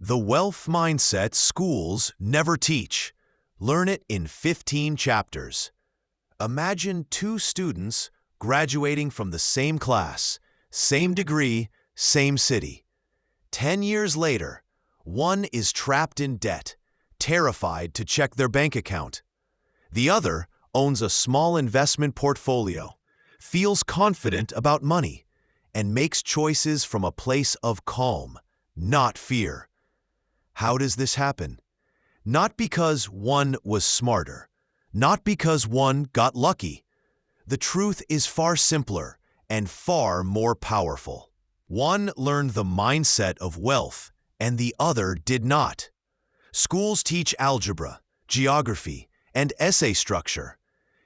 The wealth mindset schools never teach. Learn it in 15 chapters. Imagine two students graduating from the same class, same degree, same city. 10 years later, one is trapped in debt, terrified to check their bank account. The other owns a small investment portfolio, feels confident about money, and makes choices from a place of calm, not fear. How does this happen? Not because one was smarter, not because one got lucky. The truth is far simpler and far more powerful. One learned the mindset of wealth, and the other did not. Schools teach algebra, geography, and essay structure,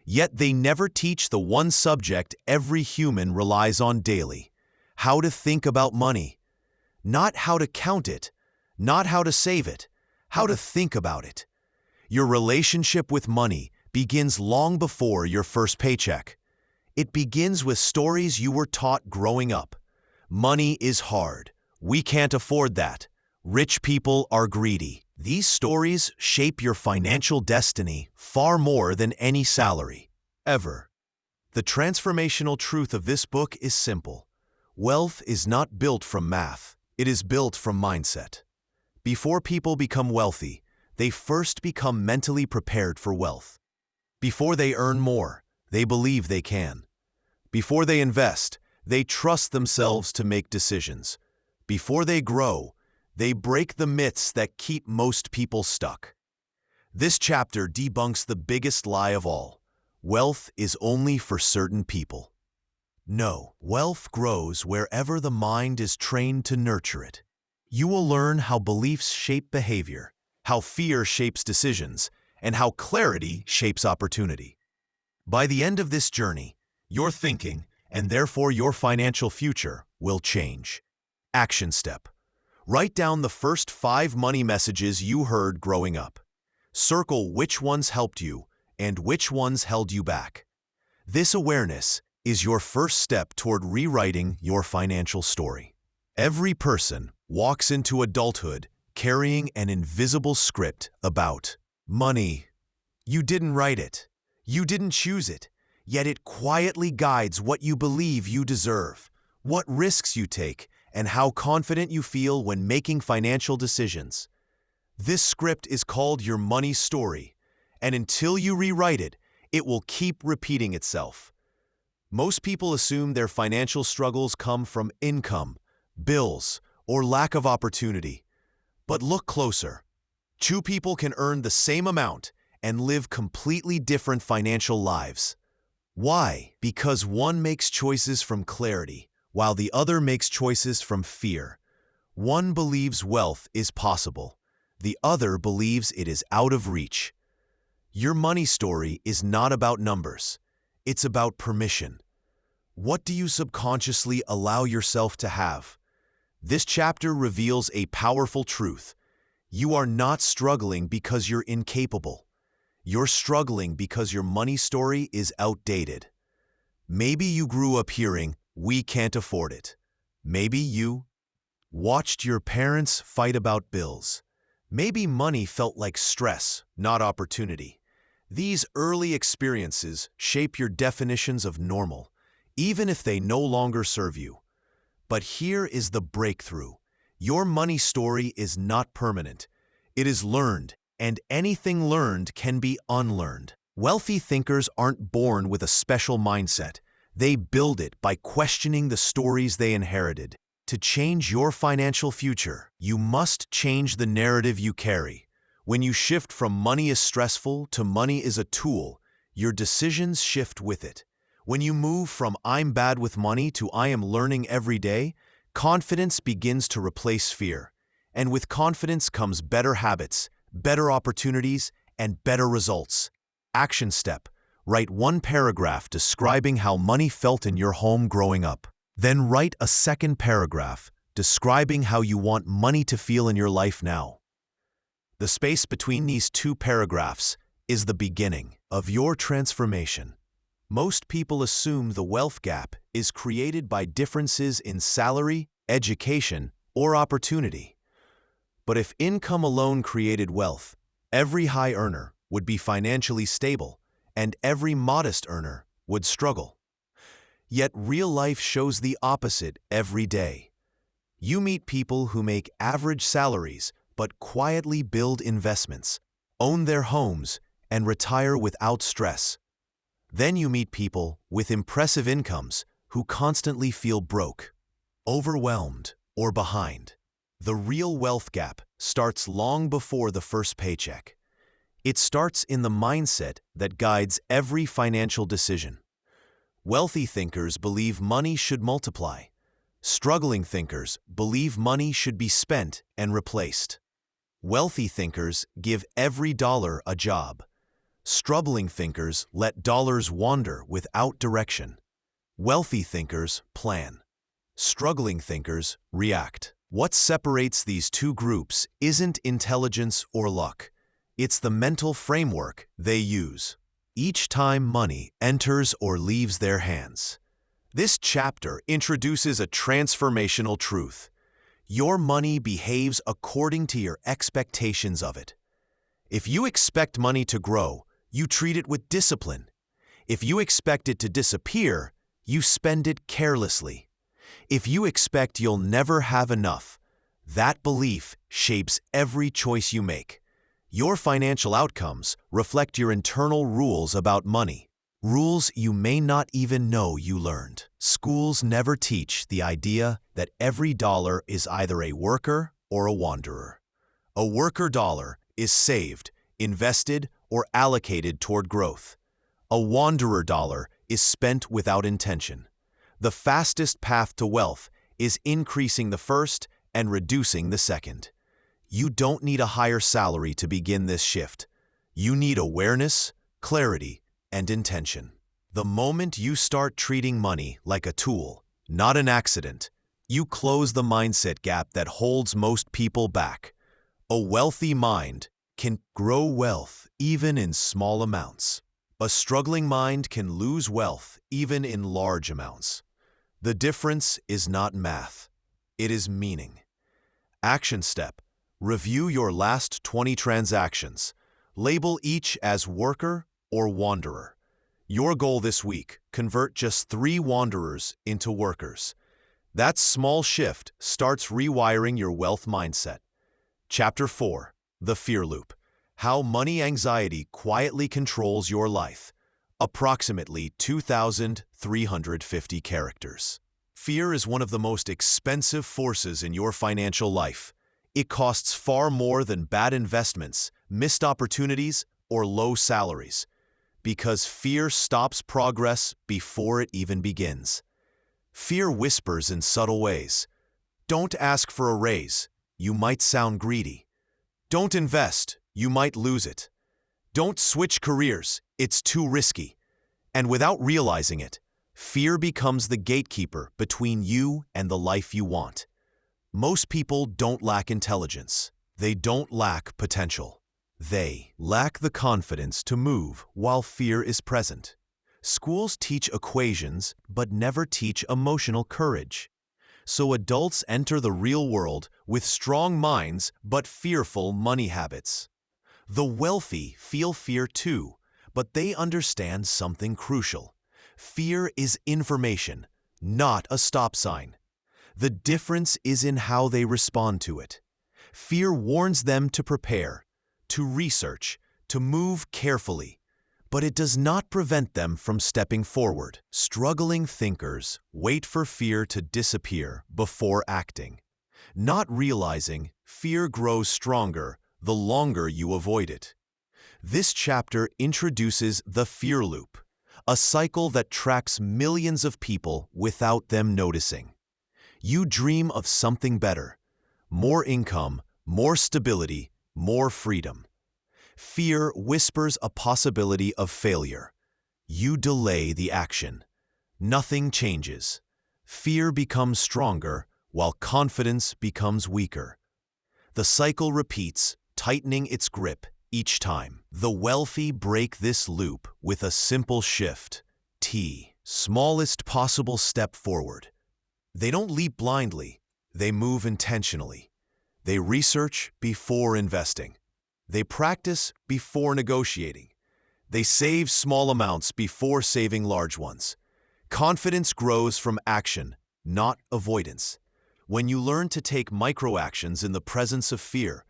yet they never teach the one subject every human relies on daily: how to think about money. Not how to count it, not how to save it, how to think about it. Your relationship with money begins long before your first paycheck. It begins with stories you were taught growing up. Money is hard. We can't afford that. Rich people are greedy. These stories shape your financial destiny far more than any salary, ever. The transformational truth of this book is simple. Wealth is not built from math. It is built from mindset. Before people become wealthy, they first become mentally prepared for wealth. Before they earn more, they believe they can. Before they invest, they trust themselves to make decisions. Before they grow, they break the myths that keep most people stuck. This chapter debunks the biggest lie of all. Wealth is only for certain people. No, wealth grows wherever the mind is trained to nurture it. You will learn how beliefs shape behavior, how fear shapes decisions, and how clarity shapes opportunity. By the end of this journey, your thinking, and therefore your financial future, will change. Action step. Write down the first 5 money messages you heard growing up. Circle which ones helped you and which ones held you back. This awareness is your first step toward rewriting your financial story. Every person walks into adulthood carrying an invisible script about money. You didn't write it. You didn't choose it. Yet it quietly guides what you believe you deserve, what risks you take, and how confident you feel when making financial decisions. This script is called your money story, and until you rewrite it, it will keep repeating itself. Most people assume their financial struggles come from income, bills, or lack of opportunity. But look closer. 2 people can earn the same amount and live completely different financial lives. Why? Because one makes choices from clarity, while the other makes choices from fear. One believes wealth is possible. The other believes it is out of reach. Your money story is not about numbers. It's about permission. What do you subconsciously allow yourself to have? This chapter reveals a powerful truth. You are not struggling because you're incapable. You're struggling because your money story is outdated. Maybe you grew up hearing, "We can't afford it." Maybe you watched your parents fight about bills. Maybe money felt like stress, not opportunity. These early experiences shape your definitions of normal, even if they no longer serve you. But here is the breakthrough. Your money story is not permanent. It is learned, and anything learned can be unlearned. Wealthy thinkers aren't born with a special mindset. They build it by questioning the stories they inherited. To change your financial future, you must change the narrative you carry. When you shift from money is stressful to money is a tool, your decisions shift with it. When you move from "I'm bad with money" to "I am learning every day," confidence begins to replace fear. And with confidence comes better habits, better opportunities, and better results. Action step. Write 1 paragraph describing how money felt in your home growing up. Then write a second paragraph describing how you want money to feel in your life now. The space between these 2 paragraphs is the beginning of your transformation. Most people assume the wealth gap is created by differences in salary, education, or opportunity. But if income alone created wealth, every high earner would be financially stable, and every modest earner would struggle. Yet real life shows the opposite every day. You meet people who make average salaries but quietly build investments, own their homes, and retire without stress. Then you meet people with impressive incomes who constantly feel broke, overwhelmed, or behind. The real wealth gap starts long before the first paycheck. It starts in the mindset that guides every financial decision. Wealthy thinkers believe money should multiply. Struggling thinkers believe money should be spent and replaced. Wealthy thinkers give every dollar a job. Struggling thinkers let dollars wander without direction. Wealthy thinkers plan. Struggling thinkers react. What separates these two groups isn't intelligence or luck. It's the mental framework they use each time money enters or leaves their hands. This chapter introduces a transformational truth. Your money behaves according to your expectations of it. If you expect money to grow, you treat it with discipline. If you expect it to disappear, you spend it carelessly. If you expect you'll never have enough, that belief shapes every choice you make. Your financial outcomes reflect your internal rules about money, rules you may not even know you learned. Schools never teach the idea that every dollar is either a worker or a wanderer. A worker dollar is saved, invested, or allocated toward growth. A wanderer dollar is spent without intention. The fastest path to wealth is increasing the first and reducing the second. You don't need a higher salary to begin this shift. You need awareness, clarity, and intention. The moment you start treating money like a tool, not an accident, you close the mindset gap that holds most people back. A wealthy mind can grow wealth even in small amounts. A struggling mind can lose wealth even in large amounts. The difference is not math. It is meaning. Action step. Review your last 20 transactions. Label each as worker or wanderer. Your goal this week: convert just 3 wanderers into workers. That small shift starts rewiring your wealth mindset. Chapter 4. The Fear Loop. How money anxiety quietly controls your life. Approximately 2,350 characters. Fear is one of the most expensive forces in your financial life. It costs far more than bad investments, missed opportunities, or low salaries, because fear stops progress before it even begins. Fear whispers in subtle ways. Don't ask for a raise. You might sound greedy. Don't invest. You might lose it. Don't switch careers. It's too risky. And without realizing it, fear becomes the gatekeeper between you and the life you want. Most people don't lack intelligence. They don't lack potential. They lack the confidence to move while fear is present. Schools teach equations but never teach emotional courage. So adults enter the real world with strong minds but fearful money habits. The wealthy feel fear too, but they understand something crucial. Fear is information, not a stop sign. The difference is in how they respond to it. Fear warns them to prepare, to research, to move carefully, but it does not prevent them from stepping forward. Struggling thinkers wait for fear to disappear before acting, not realizing fear grows stronger the longer you avoid it. This chapter introduces the fear loop, a cycle that tracks millions of people without them noticing. You dream of something better: more income, more stability, more freedom. Fear whispers a possibility of failure. You delay the action. Nothing changes. Fear becomes stronger while confidence becomes weaker. The cycle repeats, tightening its grip each time. The wealthy break this loop with a simple shift. Smallest possible step forward. They don't leap blindly. They move intentionally. They research before investing. They practice before negotiating. They save small amounts before saving large ones. Confidence grows from action, not avoidance. When you learn to take micro-actions in the presence of fear,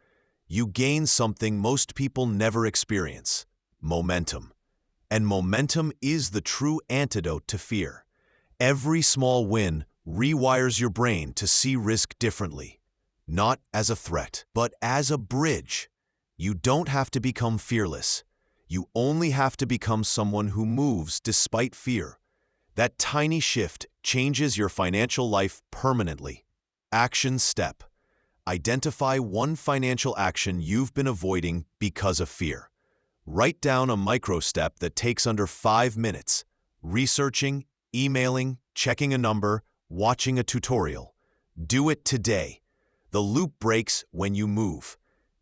you gain something most people never experience: momentum. And momentum is the true antidote to fear. Every small win rewires your brain to see risk differently, not as a threat, but as a bridge. You don't have to become fearless. You only have to become someone who moves despite fear. That tiny shift changes your financial life permanently. Action step. Identify one financial action you've been avoiding because of fear. Write down a micro step that takes under 5 minutes. Researching, emailing, checking a number, watching a tutorial. Do it today. The loop breaks when you move.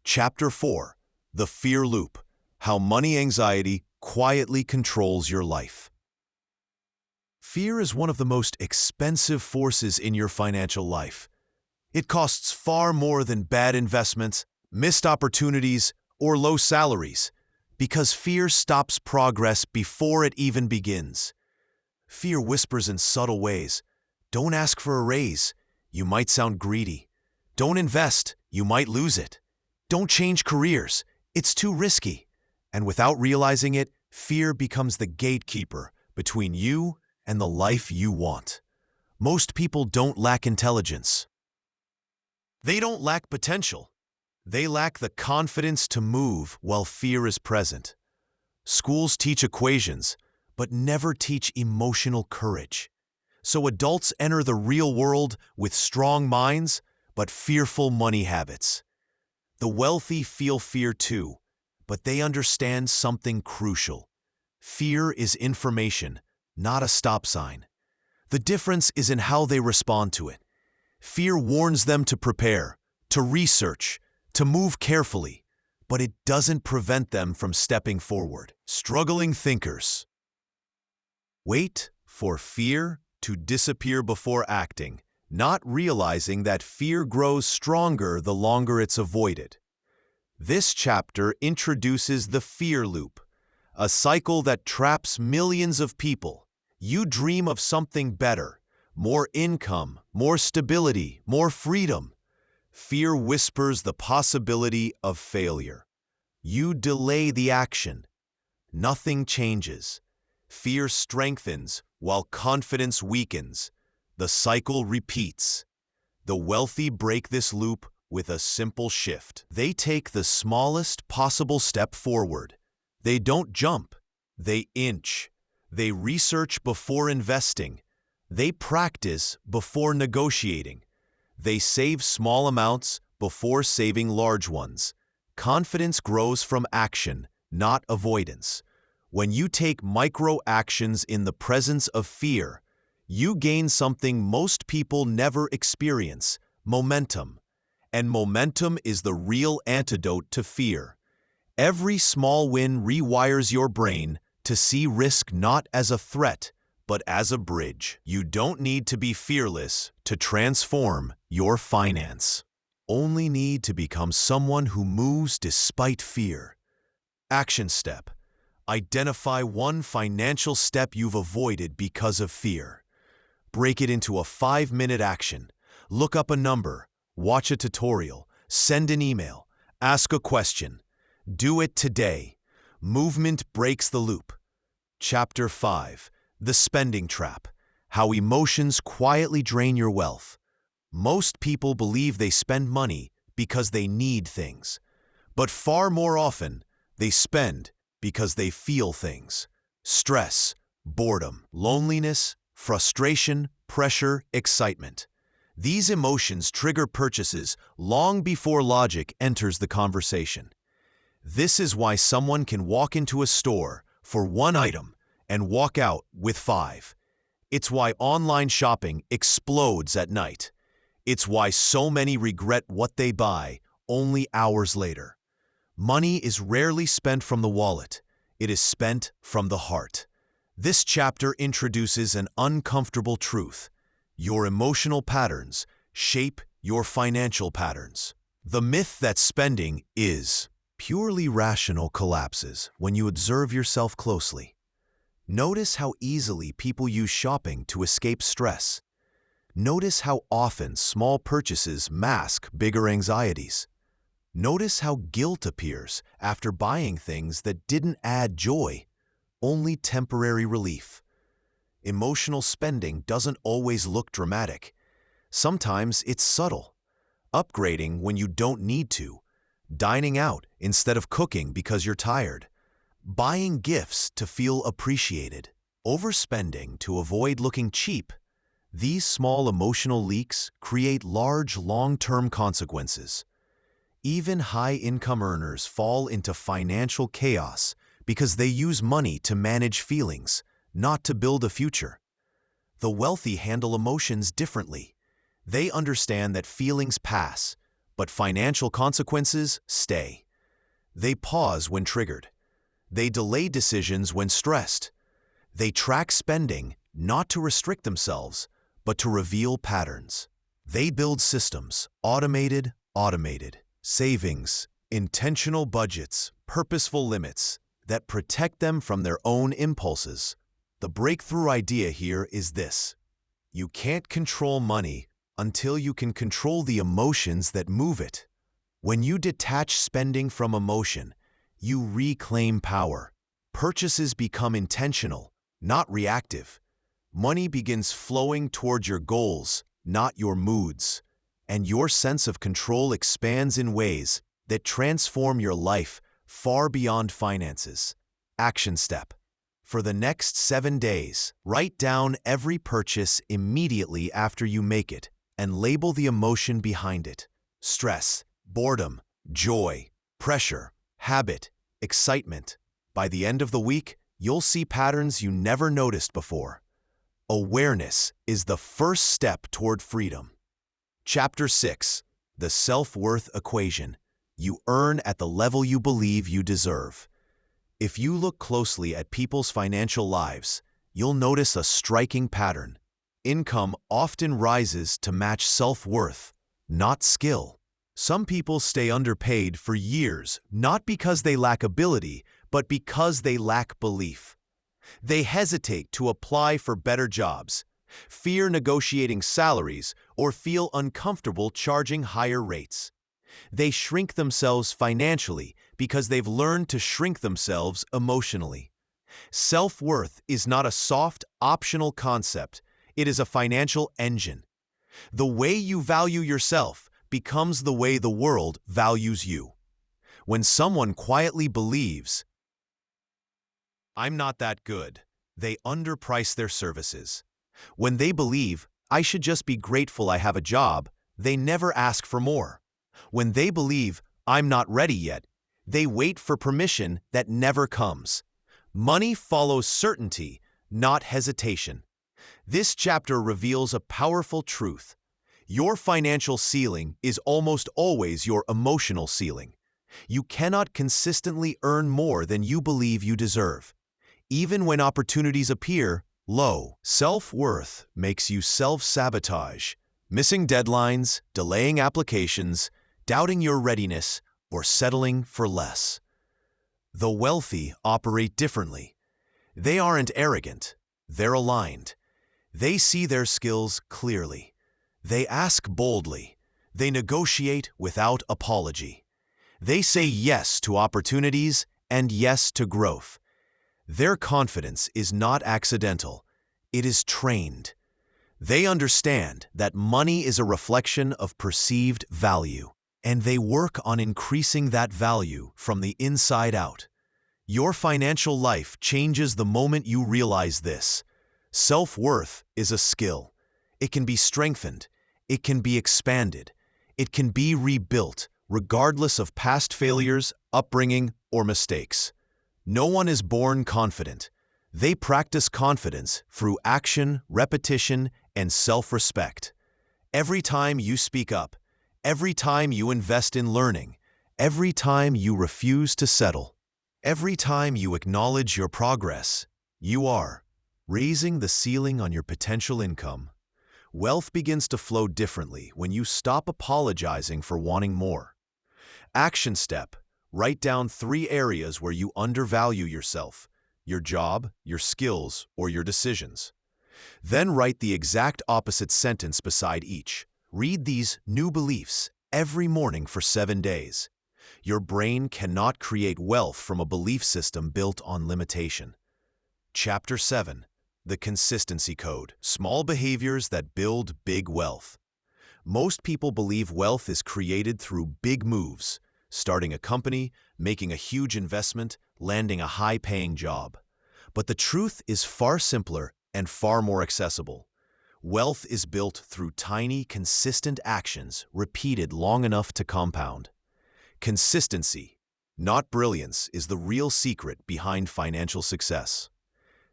Chapter 4. The Fear Loop. How money anxiety quietly controls your life. Fear is one of the most expensive forces in your financial life. It costs far more than bad investments, missed opportunities, or low salaries, because fear stops progress before it even begins. Fear whispers in subtle ways. Don't ask for a raise. You might sound greedy. Don't invest. You might lose it. Don't change careers. It's too risky. And without realizing it, fear becomes the gatekeeper between you and the life you want. Most people don't lack intelligence. They don't lack potential. They lack the confidence to move while fear is present. Schools teach equations, but never teach emotional courage. So adults enter the real world with strong minds, but fearful money habits. The wealthy feel fear too, but they understand something crucial. Fear is information, not a stop sign. The difference is in how they respond to it. Fear warns them to prepare, to research, to move carefully, but it doesn't prevent them from stepping forward. Struggling thinkers. Wait for fear to disappear before acting, not realizing that fear grows stronger the longer it's avoided. This chapter introduces the fear loop, a cycle that traps millions of people. You dream of something better, more income, more stability, more freedom. Fear whispers the possibility of failure. You delay the action. Nothing changes. Fear strengthens while confidence weakens. The cycle repeats. The wealthy break this loop with a simple shift. They take the smallest possible step forward. They don't jump. They inch. They research before investing. They practice before negotiating. They save small amounts before saving large ones. Confidence grows from action, not avoidance. When you take micro actions in the presence of fear, you gain something most people never experience: momentum. And momentum is the real antidote to fear. Every small win rewires your brain to see risk not as a threat, but as a bridge. You don't need to be fearless to transform your finance. Only need to become someone who moves despite fear. Action step. Identify one financial step you've avoided because of fear. Break it into a 5-minute action. Look up a number, watch a tutorial, send an email, ask a question. Do it today. Movement breaks the loop. Chapter 5. The Spending Trap. How emotions quietly drain your wealth. Most people believe they spend money because they need things. But far more often, they spend because they feel things. Stress, boredom, loneliness, frustration, pressure, excitement. These emotions trigger purchases long before logic enters the conversation. This is why someone can walk into a store for one item and walk out with 5. It's why online shopping explodes at night. It's why so many regret what they buy only hours later. Money is rarely spent from the wallet. It is spent from the heart. This chapter introduces an uncomfortable truth. Your emotional patterns shape your financial patterns. The myth that spending is purely rational collapses when you observe yourself closely. Notice how easily people use shopping to escape stress. Notice how often small purchases mask bigger anxieties. Notice how guilt appears after buying things that didn't add joy, only temporary relief. Emotional spending doesn't always look dramatic. Sometimes it's subtle. Upgrading when you don't need to, dining out instead of cooking because you're tired, buying gifts to feel appreciated, overspending to avoid looking cheap. These small emotional leaks create large long-term consequences. Even high-income earners fall into financial chaos because they use money to manage feelings, not to build a future. The wealthy handle emotions differently. They understand that feelings pass, but financial consequences stay. They pause when triggered. They delay decisions when stressed. They track spending not to restrict themselves, but to reveal patterns. They build systems, automated, savings, intentional budgets, purposeful limits that protect them from their own impulses. The breakthrough idea here is this: you can't control money until you can control the emotions that move it. When you detach spending from emotion, you reclaim power. Purchases become intentional, not reactive. Money begins flowing toward your goals, not your moods. And your sense of control expands in ways that transform your life far beyond finances. Action step. For the next 7 days, write down every purchase immediately after you make it and label the emotion behind it: stress, boredom, joy, pressure, habit, excitement. By the end of the week, you'll see patterns you never noticed before. Awareness is the first step toward freedom. Chapter 6. The Self-Worth Equation. You earn at the level you believe you deserve. If you look closely at people's financial lives, you'll notice a striking pattern. Income often rises to match self-worth, not skill. Some people stay underpaid for years, not because they lack ability, but because they lack belief. They hesitate to apply for better jobs, fear negotiating salaries, or feel uncomfortable charging higher rates. They shrink themselves financially because they've learned to shrink themselves emotionally. Self-worth is not a soft, optional concept. It is a financial engine. The way you value yourself becomes the way the world values you. When someone quietly believes, "I'm not that good," they underprice their services. When they believe, "I should just be grateful I have a job," they never ask for more. When they believe, "I'm not ready yet," they wait for permission that never comes. Money follows certainty, not hesitation. This chapter reveals a powerful truth. Your financial ceiling is almost always your emotional ceiling. You cannot consistently earn more than you believe you deserve. Even when opportunities appear, low self-worth makes you self-sabotage, missing deadlines, delaying applications, doubting your readiness, or settling for less. The wealthy operate differently. They aren't arrogant. They're aligned. They see their skills clearly. They ask boldly. They negotiate without apology. They say yes to opportunities and yes to growth. Their confidence is not accidental. It is trained. They understand that money is a reflection of perceived value, and they work on increasing that value from the inside out. Your financial life changes the moment you realize this. Self-worth is a skill. It can be strengthened. It can be expanded. It can be rebuilt, regardless of past failures, upbringing, or mistakes. No one is born confident. They practice confidence through action, repetition, and self-respect. Every time you speak up, every time you invest in learning, every time you refuse to settle, every time you acknowledge your progress, you are raising the ceiling on your potential income. Wealth begins to flow differently when you stop apologizing for wanting more. Action step. Write down 3 areas where you undervalue yourself: your job, your skills, or your decisions. Then write the exact opposite sentence beside each. Read these new beliefs every morning for 7 days. Your brain cannot create wealth from a belief system built on limitation. Chapter 7. The Consistency Code. Small behaviors that build big wealth. Most people believe wealth is created through big moves: starting a company, making a huge investment, landing a high-paying job. But the truth is far simpler and far more accessible. Wealth is built through tiny, consistent actions repeated long enough to compound. Consistency, not brilliance, is the real secret behind financial success.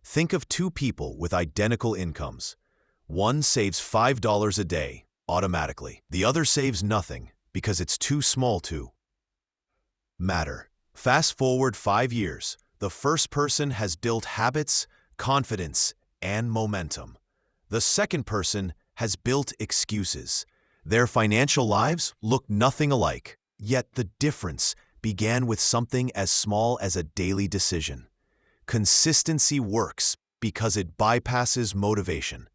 Think of 2 people with identical incomes. One saves $5 a day automatically. The other saves nothing because it's too small to matter. Fast forward 5 years, the first person has built habits, confidence, and momentum. The second person has built excuses. Their financial lives look nothing alike, yet the difference began with something as small as a daily decision. Consistency works because it bypasses motivation.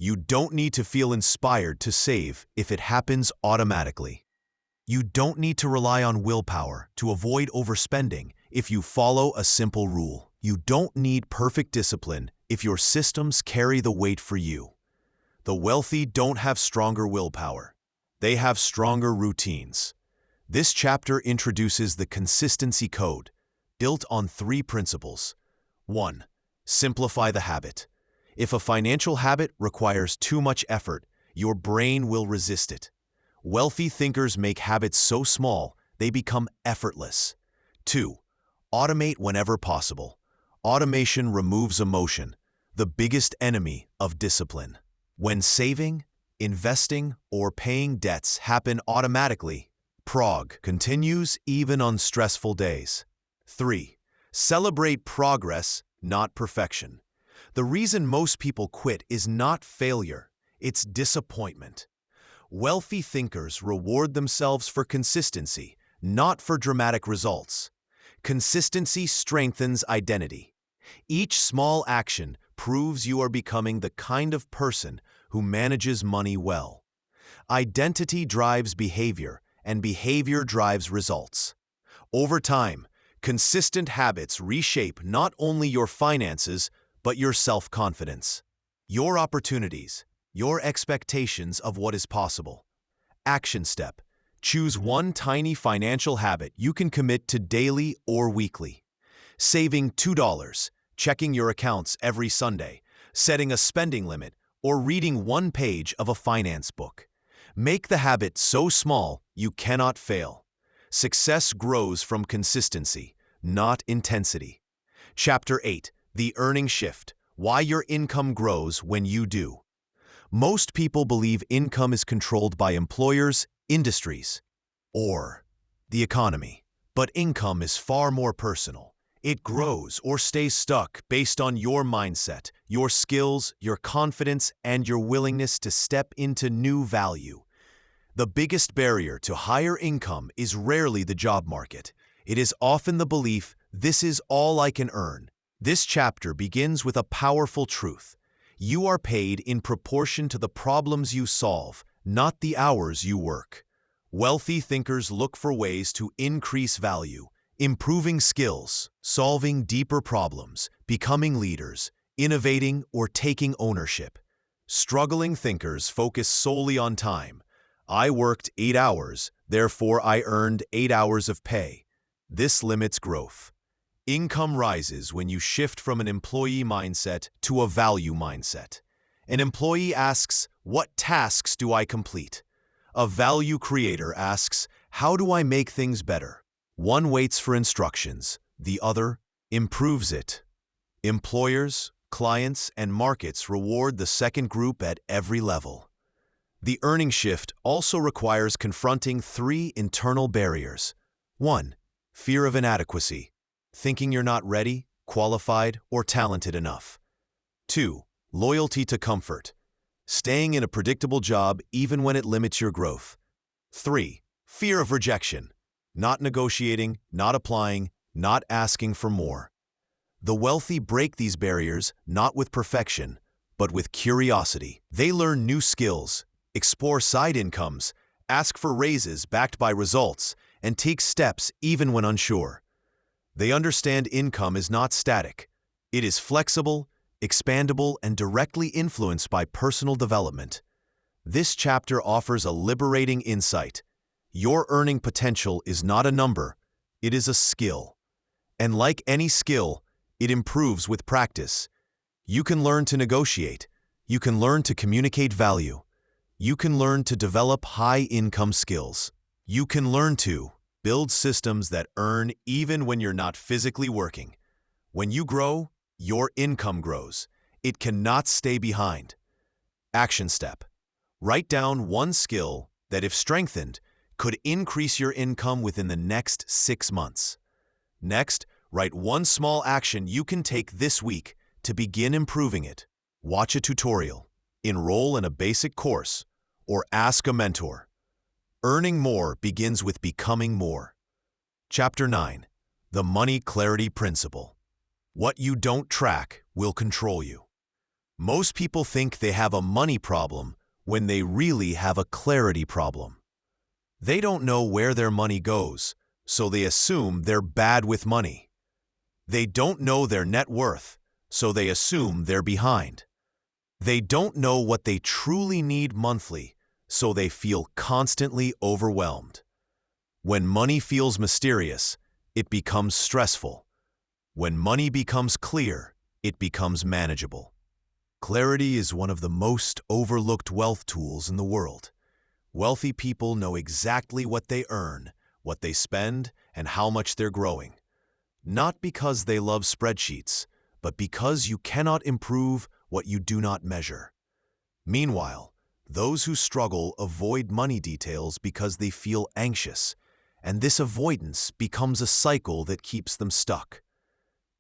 You don't need to feel inspired to save if it happens automatically. You don't need to rely on willpower to avoid overspending if you follow a simple rule. You don't need perfect discipline if your systems carry the weight for you. The wealthy don't have stronger willpower. They have stronger routines. This chapter introduces the Consistency Code, built on 3 principles. 1. Simplify the habit. If a financial habit requires too much effort, your brain will resist it. Wealthy thinkers make habits so small, they become effortless. 2. Automate whenever possible. Automation removes emotion, the biggest enemy of discipline. When saving, investing, or paying debts happen automatically, prog continues even on stressful days. 3. Celebrate progress, not perfection. The reason most people quit is not failure, it's disappointment. Wealthy thinkers reward themselves for consistency, not for dramatic results. Consistency strengthens identity. Each small action proves you are becoming the kind of person who manages money well. Identity drives behavior, and behavior drives results. Over time, consistent habits reshape not only your finances, but your self-confidence, your opportunities, your expectations of what is possible. Action step. Choose one tiny financial habit you can commit to daily or weekly. Saving $2, checking your accounts every Sunday, setting a spending limit, or reading 1 page of a finance book. Make the habit so small you cannot fail. Success grows from consistency, not intensity. Chapter 8. The Earning Shift. Why your income grows when you do. Most people believe income is controlled by employers, industries, or the economy. But income is far more personal. It grows or stays stuck based on your mindset, your skills, your confidence, and your willingness to step into new value. The biggest barrier to higher income is rarely the job market. It is often the belief, this is all I can earn. This chapter begins with a powerful truth. You are paid in proportion to the problems you solve, not the hours you work. Wealthy thinkers look for ways to increase value, improving skills, solving deeper problems, becoming leaders, innovating, or taking ownership. Struggling thinkers focus solely on time. I worked 8 hours, therefore I earned 8 hours of pay. This limits growth. Income rises when you shift from an employee mindset to a value mindset. An employee asks, what tasks do I complete? A value creator asks, how do I make things better? One waits for instructions, the other improves it. Employers, clients, and markets reward the second group at every level. The earning shift also requires confronting 3 internal barriers. 1. Fear of inadequacy. Thinking you're not ready, qualified, or talented enough. 2. Loyalty to comfort. Staying in a predictable job even when it limits your growth. 3. Fear of rejection. Not negotiating, not applying, not asking for more. The wealthy break these barriers not with perfection, but with curiosity. They learn new skills, explore side incomes, ask for raises backed by results, and take steps even when unsure. They understand income is not static. It is flexible, expandable, and directly influenced by personal development. This chapter offers a liberating insight. Your earning potential is not a number, it is a skill. And like any skill, it improves with practice. You can learn to negotiate. You can learn to communicate value. You can learn to develop high-income skills. You can learn to build systems that earn even when you're not physically working. When you grow, your income grows. It cannot stay behind. Action step. Write down one skill that, if strengthened, could increase your income within the next 6 months. Next, write one small action you can take this week to begin improving it. Watch a tutorial, enroll in a basic course, or ask a mentor. Earning more begins with becoming more. Chapter 9. The Money Clarity Principle. What you don't track will control you. Most people think they have a money problem when they really have a clarity problem. They don't know where their money goes, so they assume they're bad with money. They don't know their net worth, so they assume they're behind. They don't know what they truly need monthly, so they feel constantly overwhelmed. When money feels mysterious, it becomes stressful. When money becomes clear, it becomes manageable. Clarity is one of the most overlooked wealth tools in the world. Wealthy people know exactly what they earn, what they spend, and how much they're growing. Not because they love spreadsheets, but because you cannot improve what you do not measure. Meanwhile, those who struggle avoid money details because they feel anxious, and this avoidance becomes a cycle that keeps them stuck.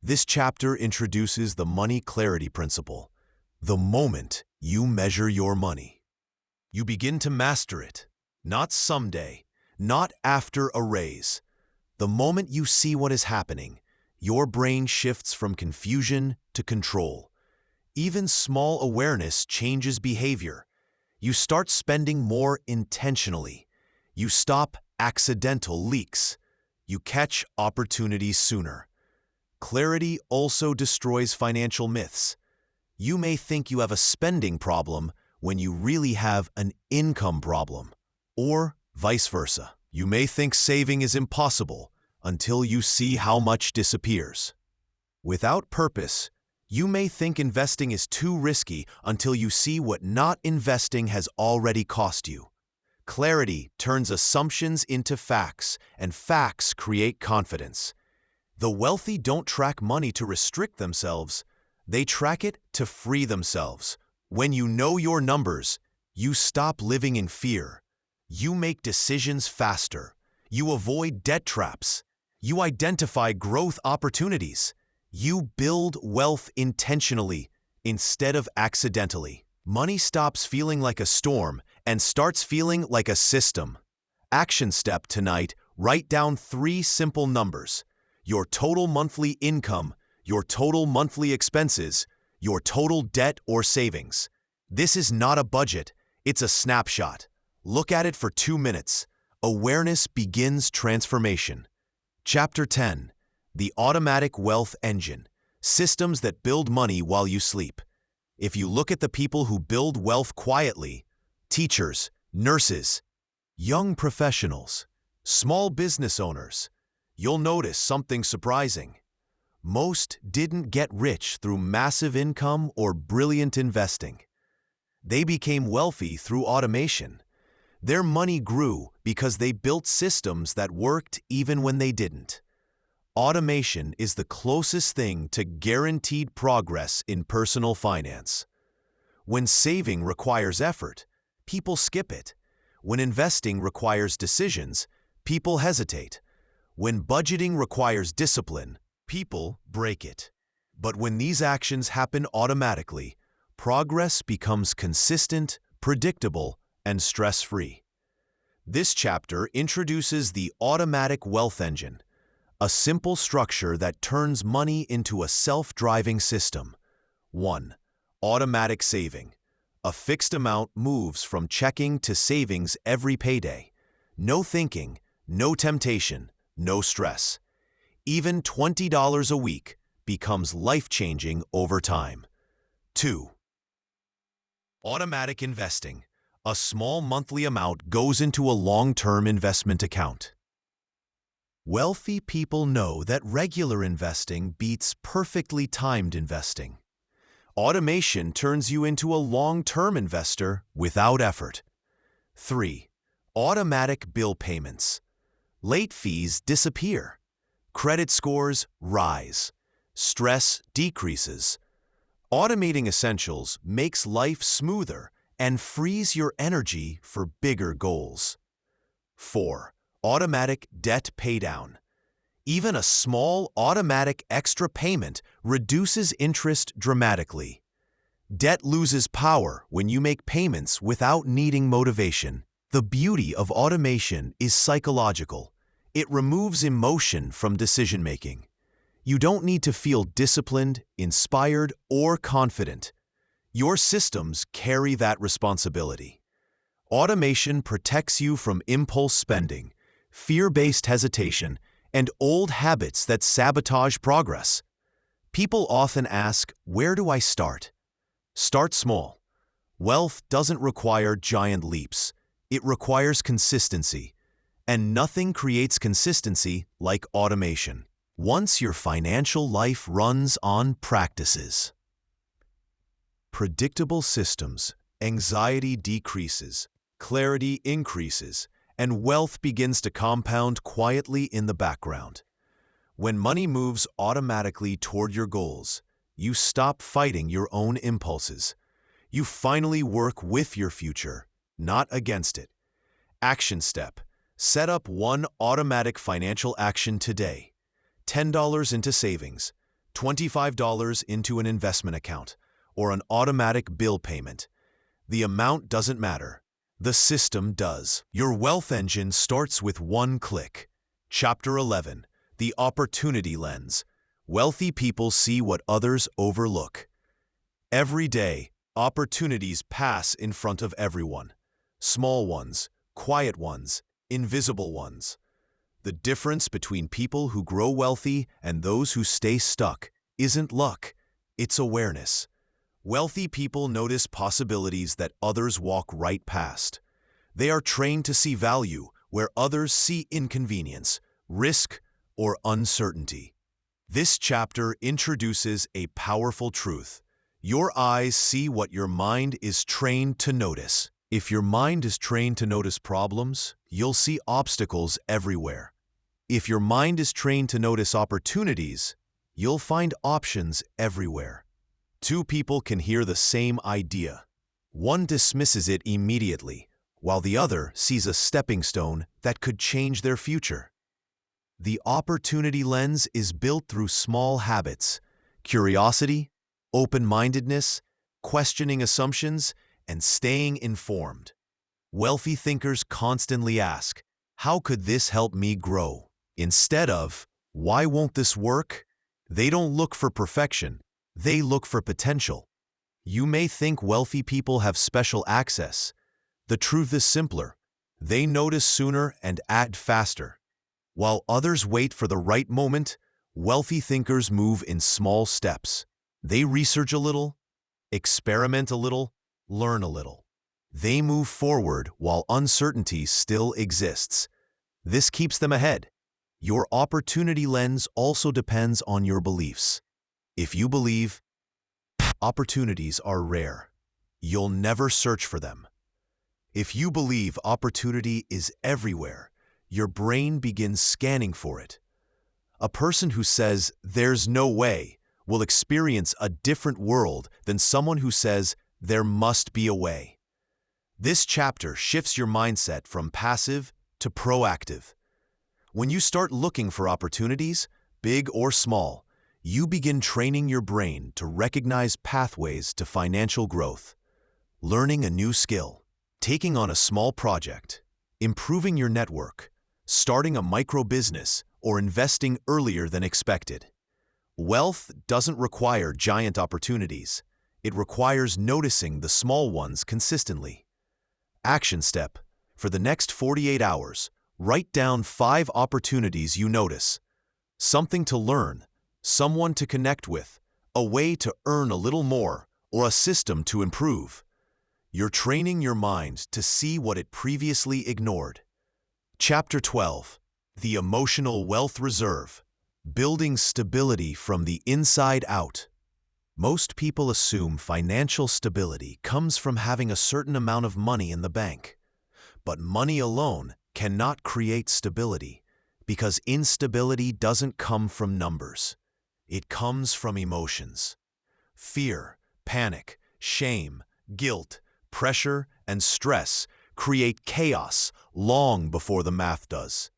This chapter introduces the money clarity principle. The moment you measure your money, you begin to master it. Not someday, not after a raise. The moment you see what is happening, your brain shifts from confusion to control. Even small awareness changes behavior. You start spending more intentionally. You stop accidental leaks. You catch opportunities sooner. Clarity also destroys financial myths. You may think you have a spending problem when you really have an income problem, or vice versa. You may think saving is impossible until you see how much disappears. Without purpose, you may think investing is too risky until you see what not investing has already cost you. Clarity turns assumptions into facts, and facts create confidence. The wealthy don't track money to restrict themselves. They track it to free themselves. When you know your numbers, you stop living in fear. You make decisions faster. You avoid debt traps. You identify growth opportunities. You build wealth intentionally instead of accidentally. Money stops feeling like a storm and starts feeling like a system. Action step tonight, write down 3 simple numbers: your total monthly income, your total monthly expenses, your total debt or savings. This is not a budget, it's a snapshot. Look at it for 2 minutes. Awareness begins transformation. Chapter 10. The Automatic Wealth Engine. Systems that build money while you sleep. If you look at the people who build wealth quietly, teachers, nurses, young professionals, small business owners, you'll notice something surprising. Most didn't get rich through massive income or brilliant investing. They became wealthy through automation. Their money grew because they built systems that worked even when they didn't. Automation is the closest thing to guaranteed progress in personal finance. When saving requires effort, people skip it. When investing requires decisions, people hesitate. When budgeting requires discipline, people break it. But when these actions happen automatically, progress becomes consistent, predictable, and stress-free. This chapter introduces the automatic wealth engine, a simple structure that turns money into a self-driving system. 1. Automatic saving. A fixed amount moves from checking to savings every payday. No thinking, no temptation, no stress. Even $20 a week becomes life-changing over time. 2. Automatic investing. A small monthly amount goes into a long-term investment account. Wealthy people know that regular investing beats perfectly timed investing. Automation turns you into a long-term investor without effort. 3. Automatic bill payments. Late fees disappear. Credit scores rise. Stress decreases. Automating essentials makes life smoother and frees your energy for bigger goals. 4. Automatic debt paydown. Even a small automatic extra payment reduces interest dramatically. Debt loses power when you make payments without needing motivation. The beauty of automation is psychological. It removes emotion from decision-making. You don't need to feel disciplined, inspired, or confident. Your systems carry that responsibility. Automation protects you from impulse spending, fear-based hesitation, and old habits that sabotage progress. People often ask, where do I start? Start small. Wealth doesn't require giant leaps. It requires consistency. And nothing creates consistency like automation. Once your financial life runs on practices. Predictable systems, anxiety decreases, clarity increases, and wealth begins to compound quietly in the background. When money moves automatically toward your goals, you stop fighting your own impulses. You finally work with your future, not against it. Action step. Set up one automatic financial action today. $10 into savings, $25 into an investment account, or an automatic bill payment. The amount doesn't matter. The system does. Your wealth engine starts with one click. Chapter 11. The Opportunity Lens. Wealthy people see what others overlook. Every day, opportunities pass in front of everyone. Small ones, quiet ones, invisible ones. The difference between people who grow wealthy and those who stay stuck isn't luck, it's awareness. Wealthy people notice possibilities that others walk right past. They are trained to see value where others see inconvenience, risk, or uncertainty. This chapter introduces a powerful truth. Your eyes see what your mind is trained to notice. If your mind is trained to notice problems, you'll see obstacles everywhere. If your mind is trained to notice opportunities, you'll find options everywhere. Two people can hear the same idea. One dismisses it immediately, while the other sees a stepping stone that could change their future. The opportunity lens is built through small habits: curiosity, open-mindedness, questioning assumptions, and staying informed. Wealthy thinkers constantly ask, how could this help me grow? Instead of, why won't this work? They don't look for perfection. They look for potential. You may think wealthy people have special access. The truth is simpler. They notice sooner and act faster. While others wait for the right moment, wealthy thinkers move in small steps. They research a little, experiment a little, learn a little. They move forward while uncertainty still exists. This keeps them ahead. Your opportunity lens also depends on your beliefs. If you believe opportunities are rare, you'll never search for them. If you believe opportunity is everywhere, your brain begins scanning for it. A person who says, there's no way, will experience a different world than someone who says, there must be a way. This chapter shifts your mindset from passive to proactive. When you start looking for opportunities, big or small, you begin training your brain to recognize pathways to financial growth. Learning a new skill, taking on a small project, improving your network, starting a micro business, or investing earlier than expected. Wealth doesn't require giant opportunities. It requires noticing the small ones consistently. Action step. For the next 48 hours, write down 5 opportunities you notice. Something to learn, someone to connect with, a way to earn a little more, or a system to improve. You're training your mind to see what it previously ignored. Chapter 12. The Emotional Wealth Reserve. Building Stability from the Inside Out. Most people assume financial stability comes from having a certain amount of money in the bank. But money alone cannot create stability, because instability doesn't come from numbers. It comes from emotions. Fear, panic, shame, guilt, pressure, and stress create chaos long before the math does.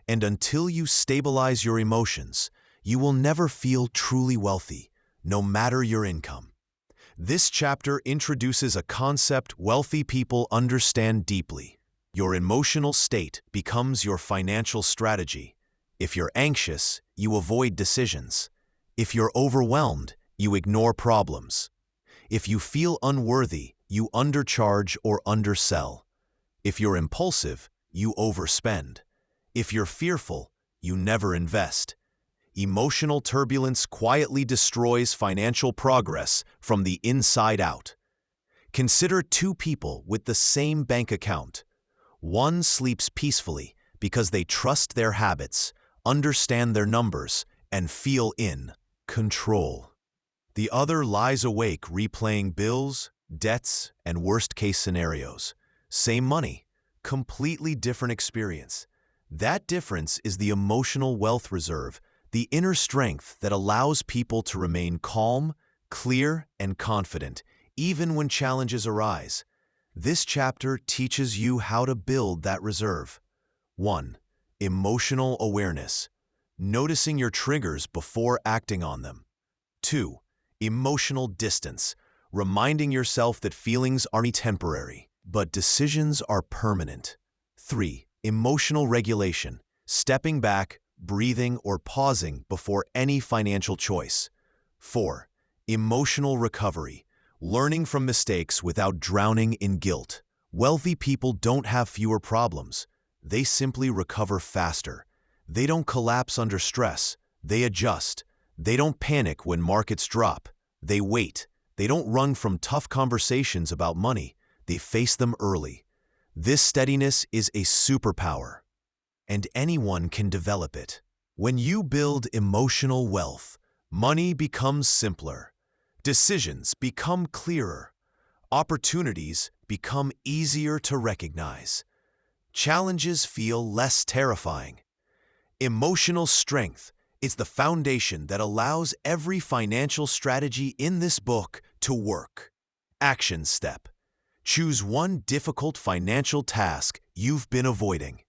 And until you stabilize your emotions, you will never feel truly wealthy, no matter your income. This chapter introduces a concept wealthy people understand deeply. Your emotional state becomes your financial strategy. If you're anxious, you avoid decisions. If you're overwhelmed, you ignore problems. If you feel unworthy, you undercharge or undersell. If you're impulsive, you overspend. If you're fearful, you never invest. Emotional turbulence quietly destroys financial progress from the inside out. Consider 2 people with the same bank account. One sleeps peacefully because they trust their habits, understand their numbers, and feel in control. The other lies awake replaying bills, debts, and worst-case scenarios. Same money, completely different experience. That difference is the emotional wealth reserve, the inner strength that allows people to remain calm, clear, and confident, even when challenges arise. This chapter teaches you how to build that reserve. 1. Emotional awareness. Noticing your triggers before acting on them. 2. Emotional distance. Reminding yourself that feelings are temporary, but decisions are permanent. 3. Emotional regulation. Stepping back, breathing, or pausing before any financial choice. 4. Emotional recovery. Learning from mistakes without drowning in guilt. Wealthy people don't have fewer problems. They simply recover faster. They don't collapse under stress. They adjust. They don't panic when markets drop. They wait. They don't run from tough conversations about money. They face them early. This steadiness is a superpower, and anyone can develop it. When you build emotional wealth, money becomes simpler. Decisions become clearer. Opportunities become easier to recognize. Challenges feel less terrifying. Emotional strength is the foundation that allows every financial strategy in this book to work. Action step. Choose one difficult financial task you've been avoiding.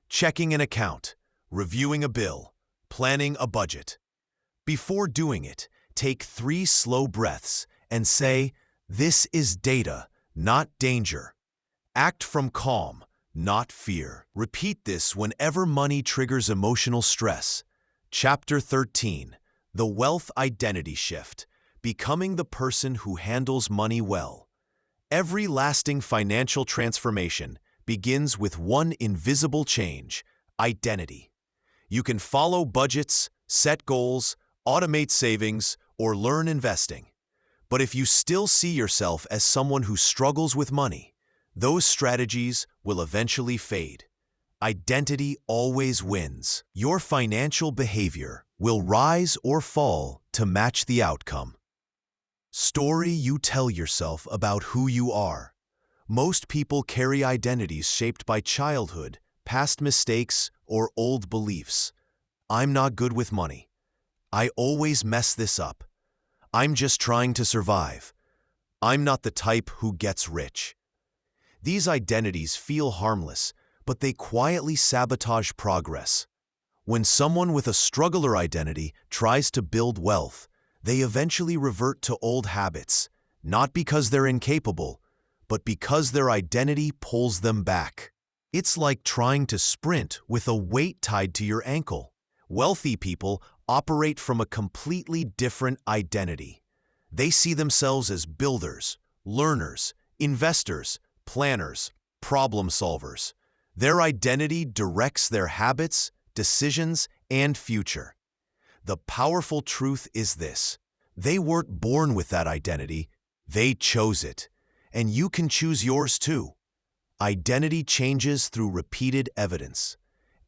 Checking an account, reviewing a bill, planning a budget. Before doing it, take 3 slow breaths and say, "This is data, not danger." Act from calm, not fear. Repeat this whenever money triggers emotional stress. Chapter 13. The Wealth Identity Shift. Becoming the person who handles money well. Every lasting financial transformation begins with one invisible change: identity. You can follow budgets, set goals, automate savings, or learn investing. But if you still see yourself as someone who struggles with money, those strategies will eventually fade. Identity always wins. Your financial behavior will rise or fall to match the outcome. Story you tell yourself about who you are. Most people carry identities shaped by childhood, past mistakes, or old beliefs. I'm not good with money. I always mess this up. I'm just trying to survive. I'm not the type who gets rich. These identities feel harmless, but they quietly sabotage progress. When someone with a struggler identity tries to build wealth, they eventually revert to old habits, not because they're incapable, but because their identity pulls them back. It's like trying to sprint with a weight tied to your ankle. Wealthy people operate from a completely different identity. They see themselves as builders, learners, investors, planners, problem solvers. Their identity directs their habits, decisions, and future. The powerful truth is this: they weren't born with that identity, they chose it. And you can choose yours too. Identity changes through repeated evidence.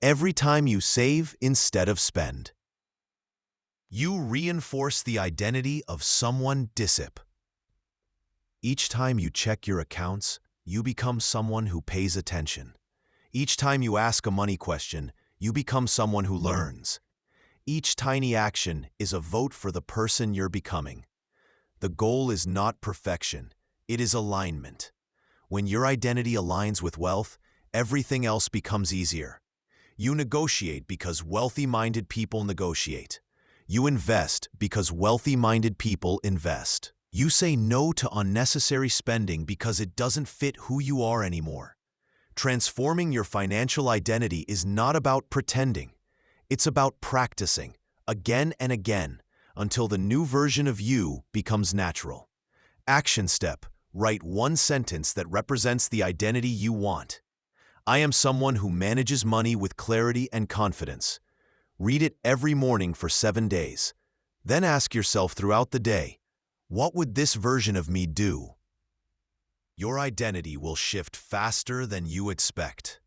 Every time you save instead of spend, you reinforce the identity of someone disciplined. Each time you check your accounts, you become someone who pays attention. Each time you ask a money question, you become someone who learns. Each tiny action is a vote for the person you're becoming. The goal is not perfection, it is alignment. When your identity aligns with wealth, everything else becomes easier. You negotiate because wealthy-minded people negotiate. You invest because wealthy-minded people invest. You say no to unnecessary spending because it doesn't fit who you are anymore. Transforming your financial identity is not about pretending. It's about practicing, again and again, until the new version of you becomes natural. Action step: write one sentence that represents the identity you want. I am someone who manages money with clarity and confidence. Read it every morning for 7 days. Then ask yourself throughout the day, what would this version of me do? Your identity will shift faster than you expect.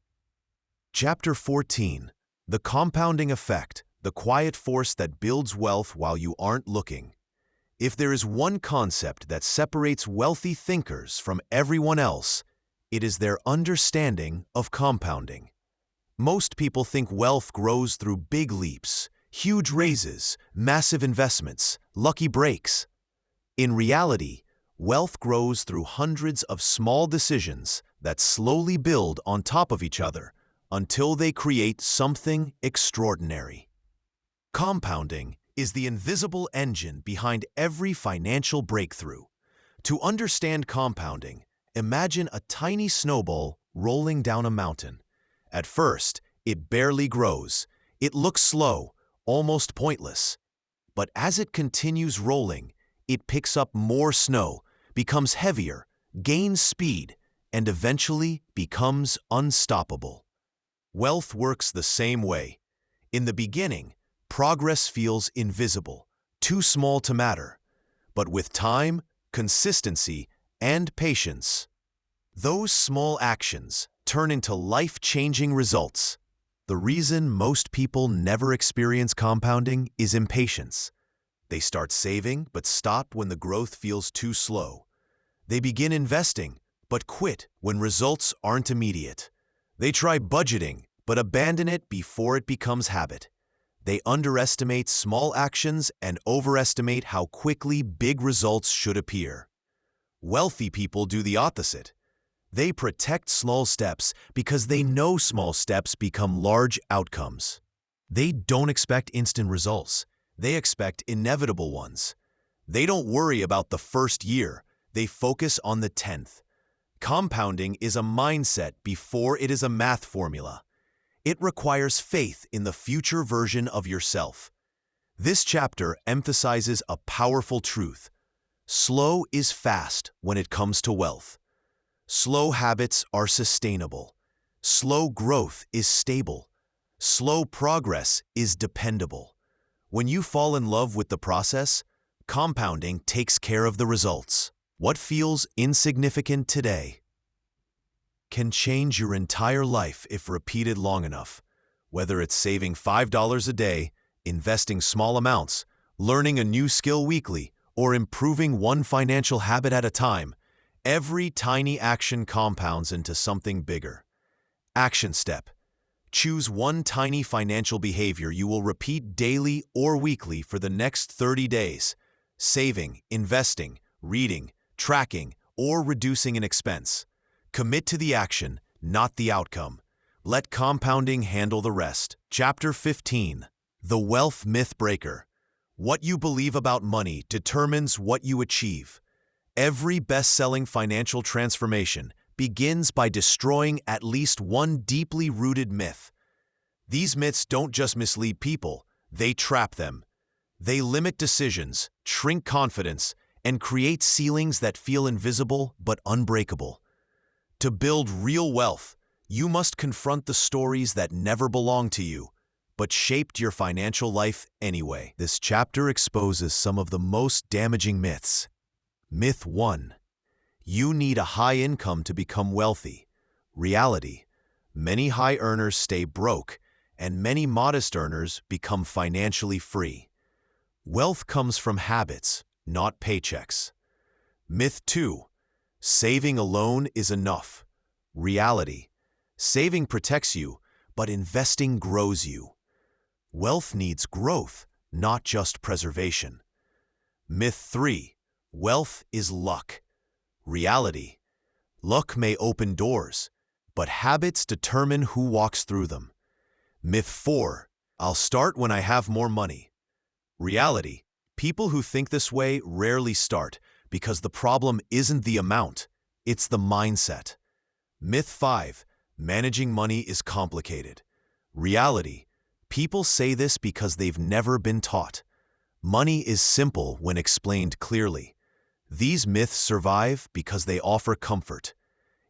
Chapter 14. The Compounding Effect, the quiet force that builds wealth while you aren't looking. If there is one concept that separates wealthy thinkers from everyone else, it is their understanding of compounding. Most people think wealth grows through big leaps, huge raises, massive investments, lucky breaks. In reality, wealth grows through hundreds of small decisions that slowly build on top of each other until they create something extraordinary. Compounding is the invisible engine behind every financial breakthrough. To understand compounding, imagine a tiny snowball rolling down a mountain. At first, it barely grows. It looks slow, almost pointless. But as it continues rolling, it picks up more snow, becomes heavier, gains speed, and eventually becomes unstoppable. Wealth works the same way. In the beginning, progress feels invisible, too small to matter. But with time, consistency, and patience, those small actions turn into life-changing results. The reason most people never experience compounding is impatience. They start saving but stop when the growth feels too slow. They begin investing but quit when results aren't immediate. They try budgeting but abandon it before it becomes habit. They underestimate small actions and overestimate how quickly big results should appear. Wealthy people do the opposite. They protect small steps because they know small steps become large outcomes. They don't expect instant results. They expect inevitable ones. They don't worry about the first year. They focus on the 10th. Compounding is a mindset before it is a math formula. It requires faith in the future version of yourself. This chapter emphasizes a powerful truth. Slow is fast when it comes to wealth. Slow habits are sustainable. Slow growth is stable. Slow progress is dependable. When you fall in love with the process, compounding takes care of the results. What feels insignificant today can change your entire life if repeated long enough. Whether it's saving $5 a day, investing small amounts, learning a new skill weekly, or improving one financial habit at a time, every tiny action compounds into something bigger. Action step: choose one tiny financial behavior you will repeat daily or weekly for the next 30 days. Saving, investing, reading, tracking, or reducing an expense. Commit to the action, not the outcome. Let compounding handle the rest. Chapter 15. The Wealth Myth Breaker. What you believe about money determines what you achieve. Every best-selling financial transformation begins by destroying at least one deeply rooted myth. These myths don't just mislead people, they trap them. They limit decisions, shrink confidence, and create ceilings that feel invisible but unbreakable. To build real wealth, you must confront the stories that never belonged to you, but shaped your financial life anyway. This chapter exposes some of the most damaging myths. Myth 1. You need a high income to become wealthy. Reality. Many high earners stay broke, and many modest earners become financially free. Wealth comes from habits, not paychecks. Myth 2. Saving alone is enough. Reality. Saving protects you, but investing grows you. Wealth needs growth, not just preservation. Myth 3. Wealth is luck. Reality. Luck may open doors, but habits determine who walks through them. Myth 4. I'll start when I have more money. Reality. People who think this way rarely start because the problem isn't the amount, it's the mindset. Myth 5. Managing money is complicated. Reality. People say this because they've never been taught. Money is simple when explained clearly. These myths survive because they offer comfort.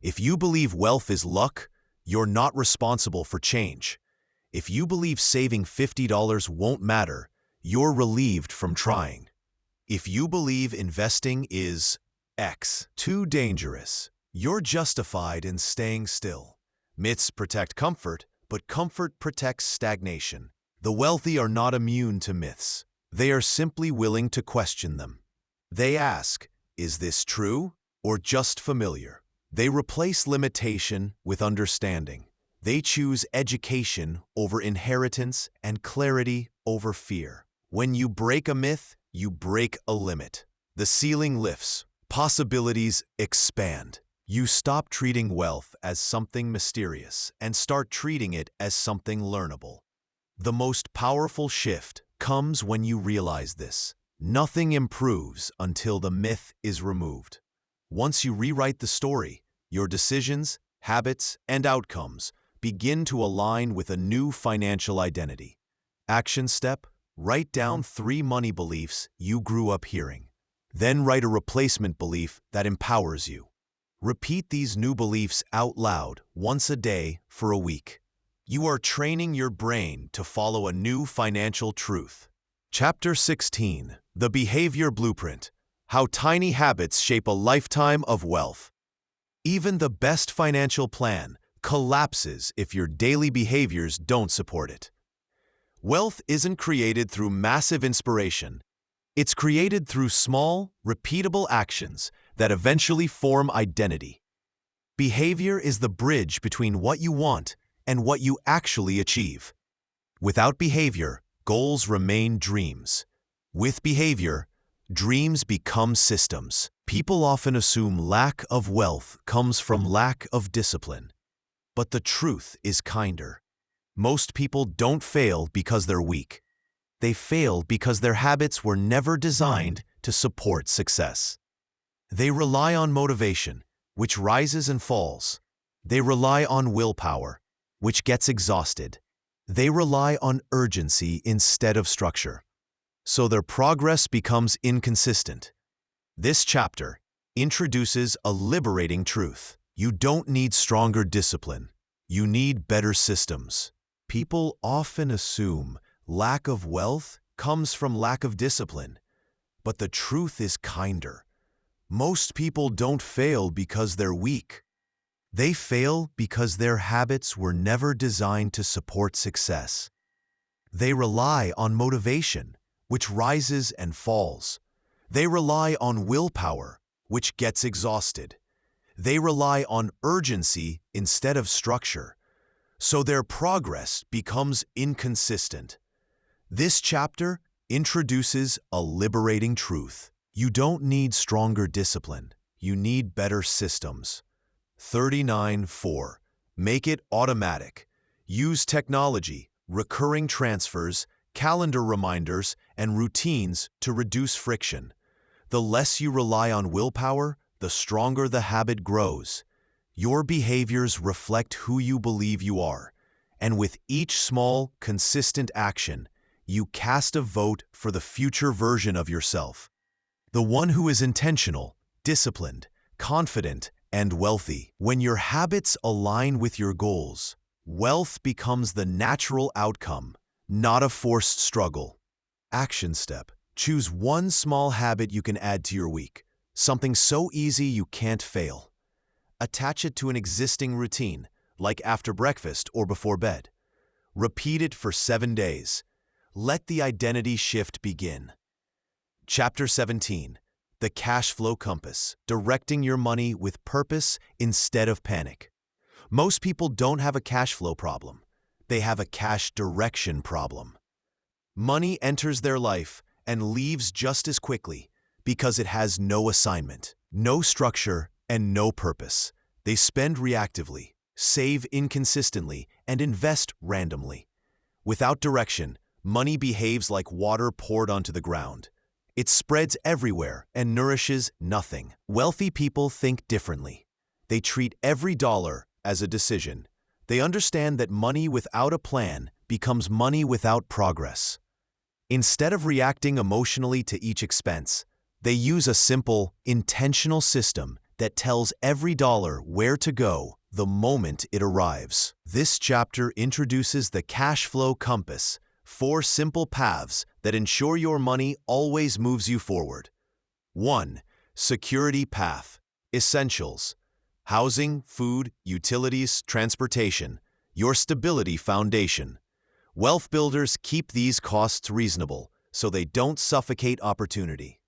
If you believe wealth is luck, you're not responsible for change. If you believe saving $50 won't matter, you're relieved from trying. If you believe investing is X too dangerous, you're justified in staying still. Myths protect comfort, but comfort protects stagnation. The wealthy are not immune to myths. They are simply willing to question them. They ask, is this true or just familiar? They replace limitation with understanding. They choose education over inheritance and clarity over fear. When you break a myth, you break a limit. The ceiling lifts. Possibilities expand. You stop treating wealth as something mysterious and start treating it as something learnable. The most powerful shift comes when you realize this. Nothing improves until the myth is removed. Once you rewrite the story, your decisions, habits, and outcomes begin to align with a new financial identity. Action step: write down 3 money beliefs you grew up hearing. Then write a replacement belief that empowers you. Repeat these new beliefs out loud once a day for a week. You are training your brain to follow a new financial truth. Chapter 16. The Behavior Blueprint. How Tiny Habits Shape a Lifetime of Wealth. Even the best financial plan collapses if your daily behaviors don't support it. Wealth isn't created through massive inspiration. It's created through small, repeatable actions that eventually form identity. Behavior is the bridge between what you want and what you actually achieve. Without behavior, goals remain dreams. With behavior, dreams become systems. People often assume lack of wealth comes from lack of discipline. But the truth is kinder. Most people don't fail because they're weak. They fail because their habits were never designed to support success. They rely on motivation, which rises and falls. They rely on willpower, which gets exhausted. They rely on urgency instead of structure. So their progress becomes inconsistent. This chapter introduces a liberating truth. You don't need stronger discipline. You need better systems. People often assume lack of wealth comes from lack of discipline. But the truth is kinder. Most people don't fail because they're weak. They fail because their habits were never designed to support success. They rely on motivation, which rises and falls. They rely on willpower, which gets exhausted. They rely on urgency instead of structure. So their progress becomes inconsistent. This chapter introduces a liberating truth. You don't need stronger discipline. You need better systems. 39.4. Make it automatic. Use technology, recurring transfers, calendar reminders, and routines to reduce friction. The less you rely on willpower, the stronger the habit grows. Your behaviors reflect who you believe you are, and with each small, consistent action, you cast a vote for the future version of yourself. The one who is intentional, disciplined, confident, and wealthy. When your habits align with your goals, wealth becomes the natural outcome, not a forced struggle. Action step. Choose one small habit you can add to your week, something so easy you can't fail. Attach it to an existing routine, like after breakfast or before bed. Repeat it for 7 days. Let the identity shift begin. Chapter 17. The Cash Flow Compass. Directing your money with purpose instead of panic. Most people don't have a cash flow problem. They have a cash direction problem. Money enters their life and leaves just as quickly because it has no assignment, no structure, and no purpose. They spend reactively, save inconsistently, and invest randomly. Without direction, money behaves like water poured onto the ground. It spreads everywhere and nourishes nothing. Wealthy people think differently. They treat every dollar as a decision. They understand that money without a plan becomes money without progress. Instead of reacting emotionally to each expense, they use a simple, intentional system that tells every dollar where to go the moment it arrives. This chapter introduces the cash flow compass, 4 simple paths that ensure your money always moves you forward. 1. Security path. Essentials. Housing, food, utilities, transportation. Your stability foundation. Wealth builders keep these costs reasonable so they don't suffocate opportunity.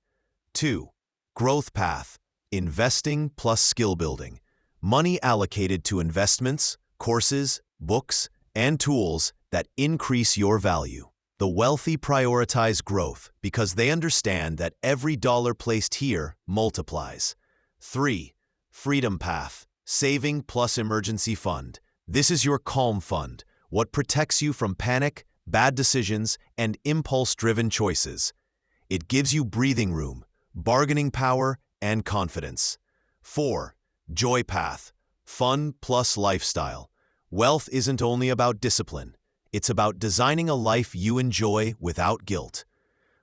2. Growth path. Investing plus skill building. Money allocated to investments, courses, books, and tools that increase your value. The wealthy prioritize growth because they understand that every dollar placed here multiplies. 3. Freedom path. Saving plus emergency fund. This is your calm fund, what protects you from panic, bad decisions, and impulse-driven choices. It gives you breathing room, bargaining power, and confidence. 4. Joy path. Fun plus lifestyle. Wealth isn't only about discipline. It's about designing a life you enjoy without guilt.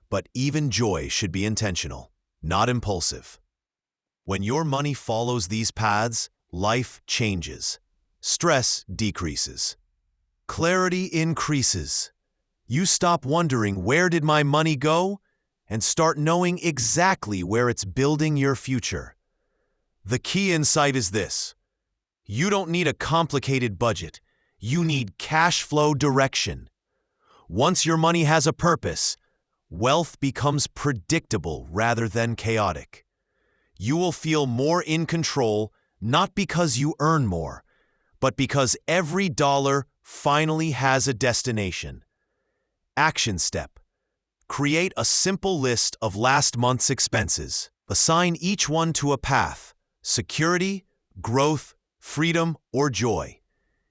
But even joy should be intentional, not impulsive. When your money follows these paths, life changes. Stress decreases. Clarity increases. You stop wondering, where did my money go? And start knowing exactly where it's building your future. The key insight is this: you don't need a complicated budget. You need cash flow direction. Once your money has a purpose, wealth becomes predictable rather than chaotic. You will feel more in control, not because you earn more, but because every dollar finally has a destination. Action step. Create a simple list of last month's expenses. Assign each one to a path: security, growth, freedom, or joy.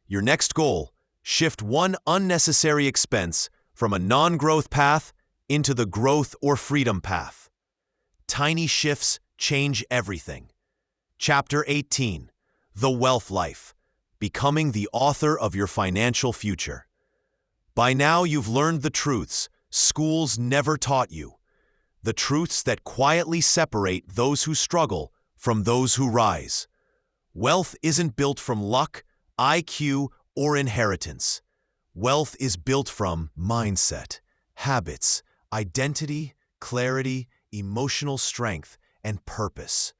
Your next goal: shift one unnecessary expense from a non-growth path into the growth or freedom path. Tiny shifts change everything. Chapter 18. The Wealth Life. Becoming the author of your financial future. By now you've learned the truths schools never taught you. The truths that quietly separate those who struggle from those who rise. Wealth isn't built from luck, IQ, or inheritance. Wealth is built from mindset, habits, identity, clarity, emotional strength, and purpose.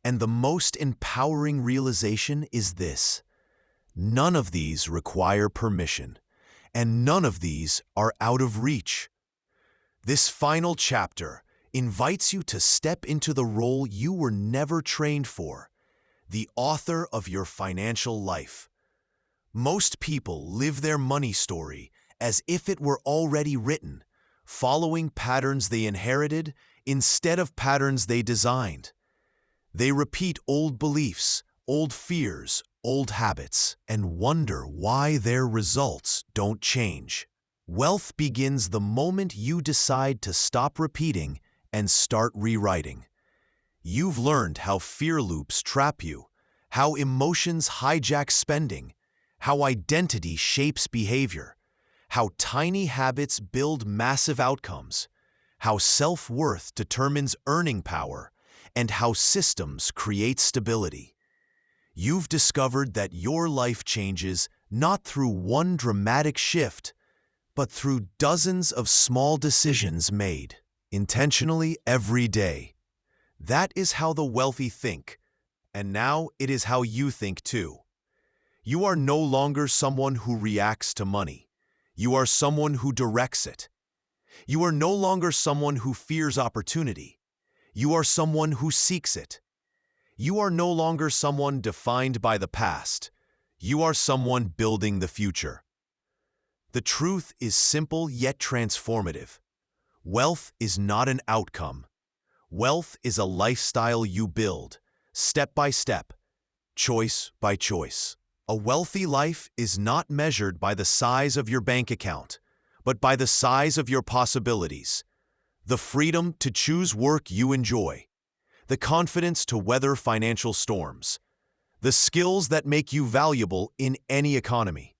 And the most empowering realization is this: none of these require permission, and none of these are out of reach. This final chapter invites you to step into the role you were never trained for: the author of your financial life. Most people live their money story as if it were already written, following patterns they inherited instead of patterns they designed. They repeat old beliefs, old fears, old habits, and wonder why their results don't change. Wealth begins the moment you decide to stop repeating and start rewriting. You've learned how fear loops trap you, how emotions hijack spending, how identity shapes behavior, how tiny habits build massive outcomes, how self-worth determines earning power, and how systems create stability. You've discovered that your life changes not through one dramatic shift, but through dozens of small decisions made intentionally every day. That is how the wealthy think, and now it is how you think too. You are no longer someone who reacts to money. You are someone who directs it. You are no longer someone who fears opportunity. You are someone who seeks it. You are no longer someone defined by the past. You are someone building the future. The truth is simple yet transformative. Wealth is not an outcome. Wealth is a lifestyle you build, step by step, choice by choice. A wealthy life is not measured by the size of your bank account, but by the size of your possibilities. The freedom to choose work you enjoy, the confidence to weather financial storms, the skills that make you valuable in any economy,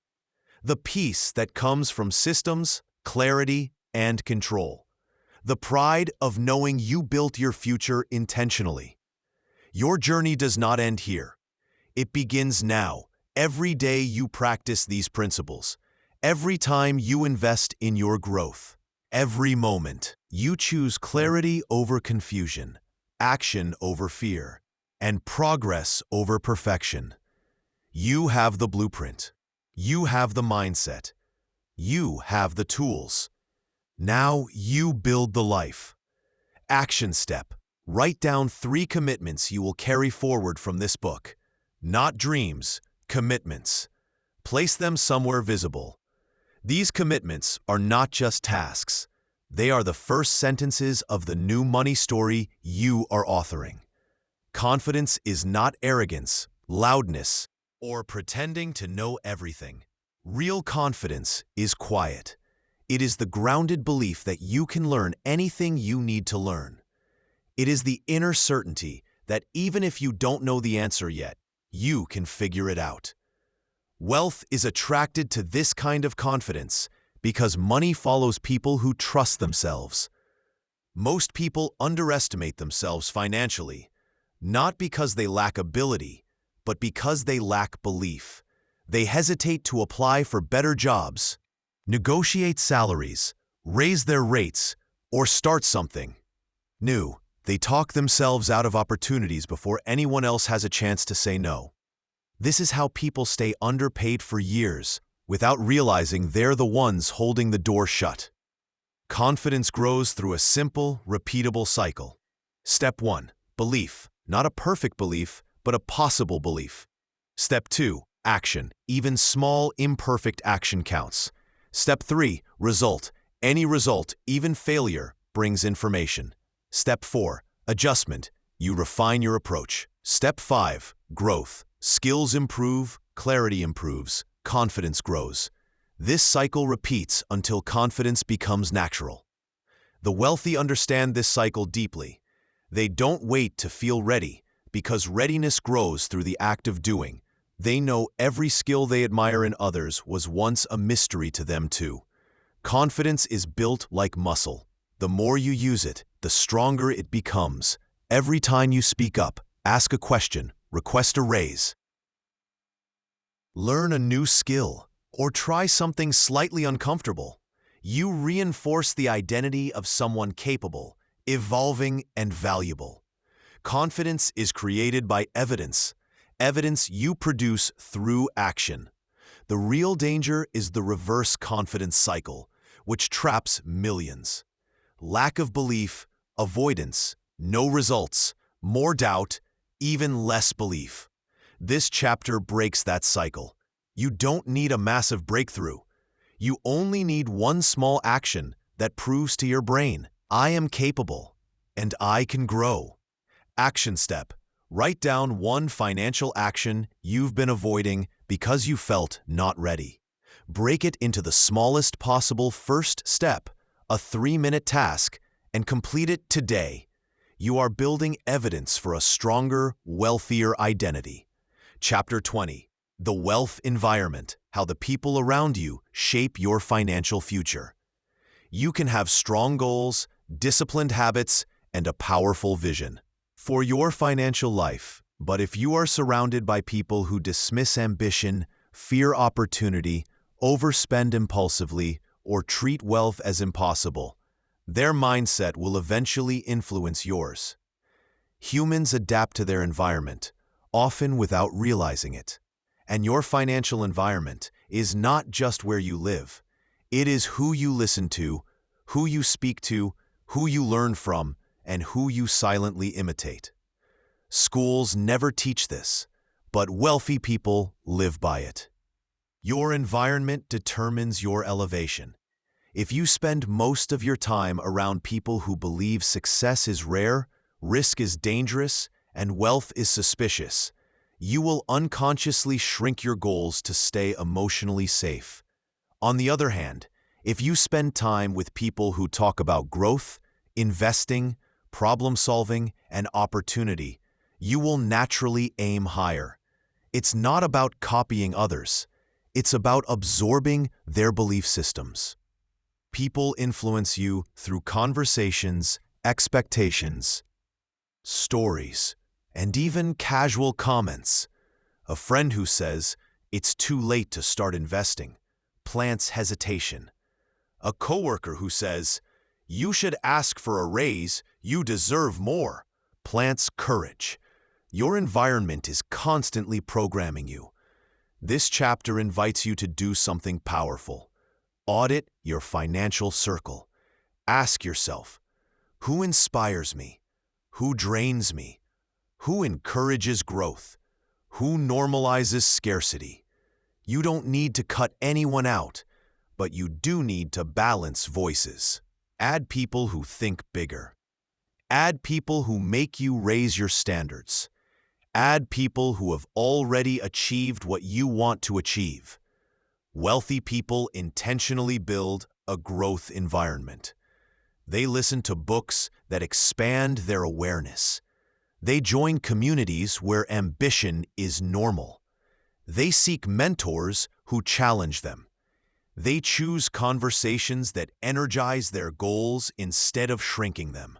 the peace that comes from systems, clarity, and control, the pride of knowing you built your future intentionally. Your journey does not end here. It begins now. Every day you practice these principles, every time you invest in your growth, every moment you choose clarity over confusion, action over fear, and progress over perfection. You have the blueprint. You have the mindset. You have the tools. Now you build the life. Action step. Write down 3 commitments you will carry forward from this book. Not dreams, commitments. Place them somewhere visible. These commitments are not just tasks. They are the first sentences of the new money story you are authoring. Confidence is not arrogance, loudness, or pretending to know everything. Real confidence is quiet. It is the grounded belief that you can learn anything you need to learn. It is the inner certainty that even if you don't know the answer yet, you can figure it out. Wealth is attracted to this kind of confidence because money follows people who trust themselves. Most people underestimate themselves financially, not because they lack ability, but because they lack belief. They hesitate to apply for better jobs, negotiate salaries, raise their rates, or start something new. They talk themselves out of opportunities before anyone else has a chance to say no. This is how people stay underpaid for years without realizing they're the ones holding the door shut. Confidence grows through a simple, repeatable cycle. Step 1. Belief. Not a perfect belief, but a possible belief. Step 2. Action. Even small, imperfect action counts. Step 3. Result. Any result, even failure, brings information. Step 4. Adjustment. You refine your approach. Step 5. Growth. Skills improve, clarity improves, confidence grows. This cycle repeats until confidence becomes natural. The wealthy understand this cycle deeply. They don't wait to feel ready, because readiness grows through the act of doing. They know every skill they admire in others was once a mystery to them too. Confidence is built like muscle. The more you use it, the stronger it becomes. Every time you speak up, ask a question, request a raise, learn a new skill, or try something slightly uncomfortable, you reinforce the identity of someone capable, evolving, and valuable. Confidence is created by evidence you produce through action. The real danger is the reverse confidence cycle, which traps millions. Lack of belief, avoidance, no results, more doubt, even less belief. This chapter breaks that cycle. You don't need a massive breakthrough. You only need one small action that proves to your brain, I am capable, and I can grow. Action step. Write down one financial action you've been avoiding because you felt not ready. Break it into the smallest possible first step, a 3-minute task, and complete it today. You are building evidence for a stronger, wealthier identity. Chapter 20. The Wealth Environment: How the People Around You Shape Your Financial Future. You can have strong goals, disciplined habits, and a powerful vision for your financial life. But if you are surrounded by people who dismiss ambition, fear opportunity, overspend impulsively, or treat wealth as impossible, their mindset will eventually influence yours. Humans adapt to their environment, often without realizing it. And your financial environment is not just where you live. It is who you listen to, who you speak to, who you learn from, and who you silently imitate. Schools never teach this, but wealthy people live by it. Your environment determines your elevation. If you spend most of your time around people who believe success is rare, risk is dangerous, and wealth is suspicious, you will unconsciously shrink your goals to stay emotionally safe. On the other hand, if you spend time with people who talk about growth, investing, problem-solving, and opportunity, you will naturally aim higher. It's not about copying others. It's about absorbing their belief systems. People influence you through conversations, expectations, stories, and even casual comments. A friend who says, "It's too late to start investing," plants hesitation. A coworker who says, "You should ask for a raise, you deserve more," plants courage. Your environment is constantly programming you. This chapter invites you to do something powerful. Audit your financial circle. Ask yourself, who inspires me? Who drains me? Who encourages growth? Who normalizes scarcity? You don't need to cut anyone out, but you do need to balance voices. Add people who think bigger. Add people who make you raise your standards. Add people who have already achieved what you want to achieve. Wealthy people intentionally build a growth environment. They listen to books that expand their awareness. They join communities where ambition is normal. They seek mentors who challenge them. They choose conversations that energize their goals instead of shrinking them.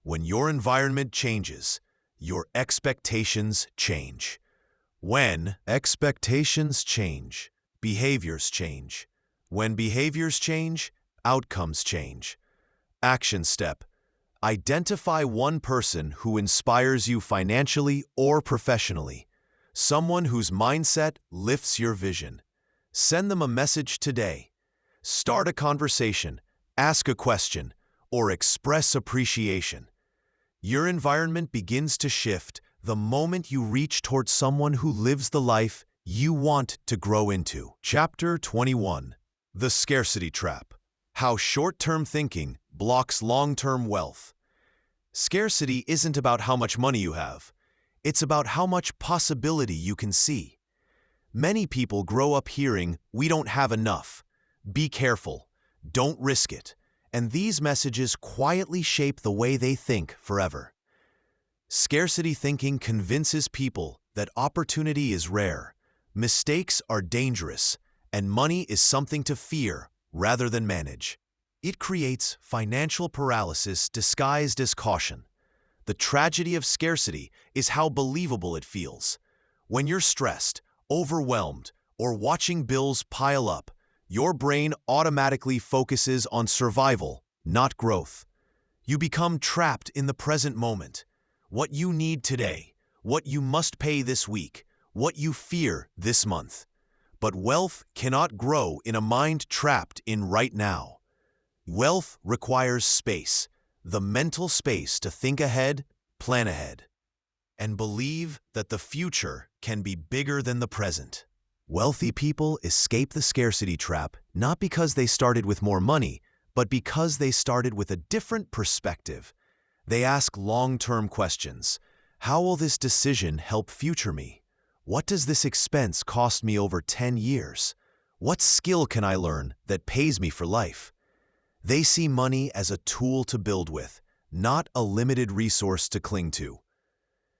When your environment changes, your expectations change. When expectations change, behaviors change. When behaviors change, outcomes change. Action step: identify one person who inspires you financially or professionally, someone whose mindset lifts your vision. Send them a message today. Start a conversation, ask a question, or express appreciation. Your environment begins to shift the moment you reach towards someone who lives the life you want to grow into. Chapter 21. The Scarcity Trap: How Short-Term Thinking Blocks Long-Term Wealth. Scarcity isn't about how much money you have. It's about how much possibility you can see. Many people grow up hearing, "We don't have enough," "Be careful," "Don't risk it," and these messages quietly shape the way they think forever. Scarcity thinking convinces people that opportunity is rare, mistakes are dangerous, and money is something to fear rather than manage. It creates financial paralysis disguised as caution. The tragedy of scarcity is how believable it feels. When you're stressed, overwhelmed, or watching bills pile up, your brain automatically focuses on survival, not growth. You become trapped in the present moment. What you need today, what you must pay this week, what you fear this month. But wealth cannot grow in a mind trapped in right now. Wealth requires space, the mental space to think ahead, plan ahead, and believe that the future can be bigger than the present. Wealthy people escape the scarcity trap not because they started with more money, but because they started with a different perspective. They ask long-term questions. How will this decision help future me? What does this expense cost me over 10 years? What skill can I learn that pays me for life? They see money as a tool to build with, not a limited resource to cling to.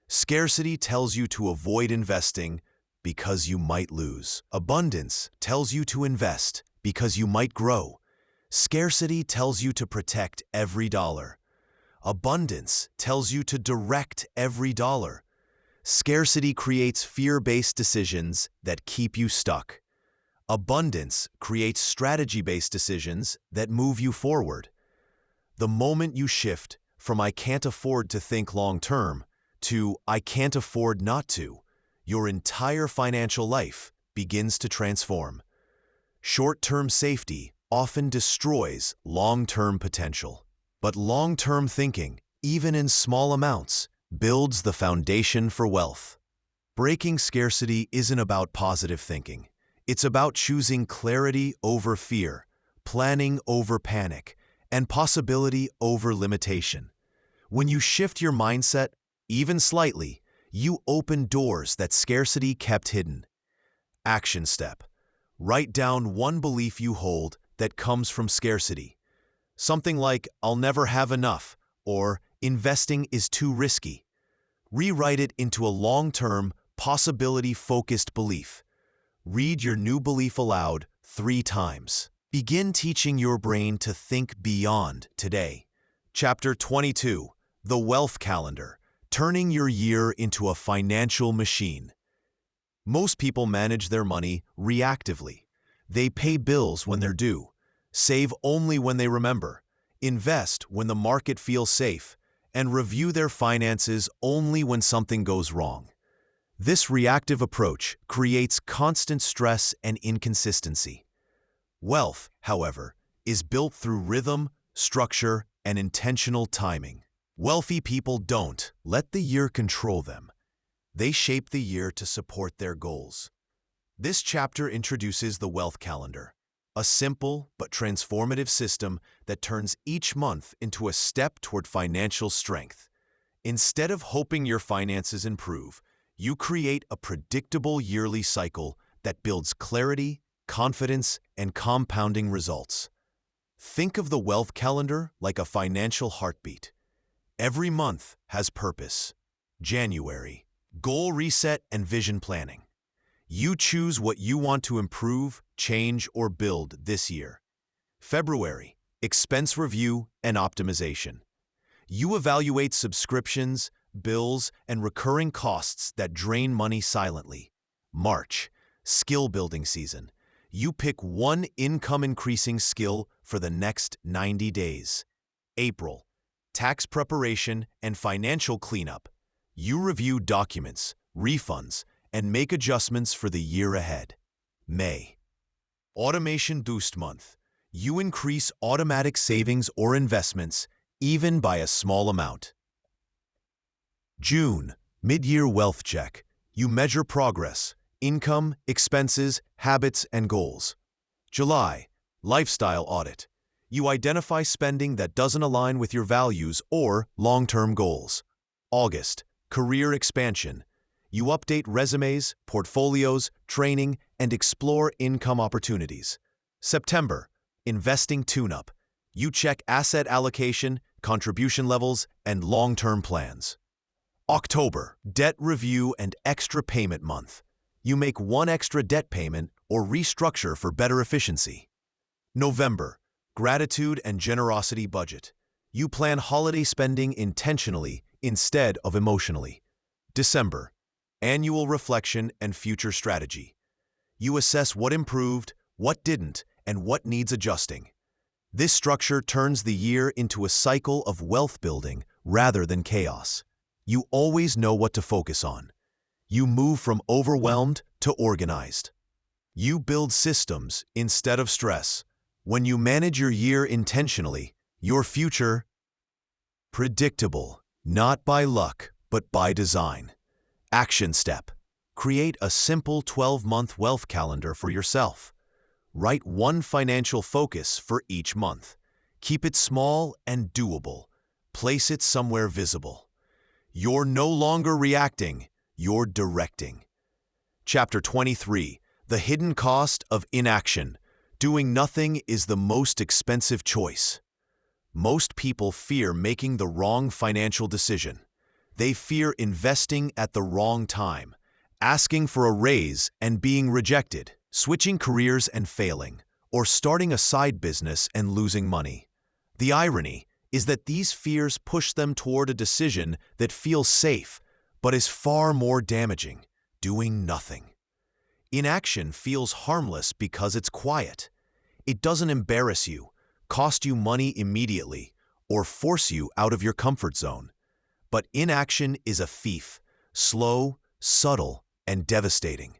Scarcity tells you to avoid investing because you might lose. Abundance tells you to invest because you might grow. Scarcity tells you to protect every dollar. Abundance tells you to direct every dollar. Scarcity creates fear-based decisions that keep you stuck. Abundance creates strategy-based decisions that move you forward. The moment you shift from "I can't afford to think long-term" to "I can't afford not to," your entire financial life begins to transform. Short-term safety often destroys long-term potential. But long-term thinking, even in small amounts, builds the foundation for wealth. Breaking scarcity isn't about positive thinking. It's about choosing clarity over fear, planning over panic, and possibility over limitation. When you shift your mindset, even slightly, you open doors that scarcity kept hidden. Action step. Write down one belief you hold that comes from scarcity. Something like, "I'll never have enough," or "investing is too risky." Rewrite it into a long-term, possibility-focused belief. Read your new belief aloud 3 times. Begin teaching your brain to think beyond today. Chapter 22. The Wealth Calendar. Turning your year into a financial machine. Most people manage their money reactively. They pay bills when they're due, save only when they remember, invest when the market feels safe, and review their finances only when something goes wrong. This reactive approach creates constant stress and inconsistency. Wealth, however, is built through rhythm, structure, and intentional timing. Wealthy people don't let the year control them. They shape the year to support their goals. This chapter introduces the Wealth Calendar, a simple but transformative system that turns each month into a step toward financial strength. Instead of hoping your finances improve, you create a predictable yearly cycle that builds clarity, confidence, and compounding results. Think of the Wealth Calendar like a financial heartbeat. Every month has purpose. January, goal reset and vision planning. You choose what you want to improve, change, or build this year. February, expense review and optimization. You evaluate subscriptions, bills, and recurring costs that drain money silently. March, skill building season. You pick one income-increasing skill for the next 90 days. April, tax preparation and financial cleanup. You review documents, refunds, and make adjustments for the year ahead. May, automation boost month. You increase automatic savings or investments, even by a small amount. June, mid-year wealth check. You measure progress, income, expenses, habits, and goals. July, lifestyle audit. You identify spending that doesn't align with your values or long-term goals. August, career expansion. You update resumes, portfolios, training, and explore income opportunities. September, investing tune-up. You check asset allocation, contribution levels, and long-term plans. October, debt review and extra payment month. You make one extra debt payment or restructure for better efficiency. November, gratitude and generosity budget. You plan holiday spending intentionally instead of emotionally. December, annual reflection and future strategy. You assess what improved, what didn't, and what needs adjusting. This structure turns the year into a cycle of wealth building rather than chaos. You always know what to focus on. You move from overwhelmed to organized. You build systems instead of stress. When you manage your year intentionally, your future predictable, not by luck, but by design. Action step. Create a simple 12-month wealth calendar for yourself. Write one financial focus for each month. Keep it small and doable. Place it somewhere visible. You're no longer reacting, you're directing. Chapter 23. The hidden cost of inaction. Doing nothing is the most expensive choice. Most people fear making the wrong financial decision. They fear investing at the wrong time, asking for a raise and being rejected, switching careers and failing, or starting a side business and losing money. The irony is that these fears push them toward a decision that feels safe, but is far more damaging: doing nothing. Inaction feels harmless because it's quiet. It doesn't embarrass you, cost you money immediately, or force you out of your comfort zone. But inaction is a thief, slow, subtle, and devastating.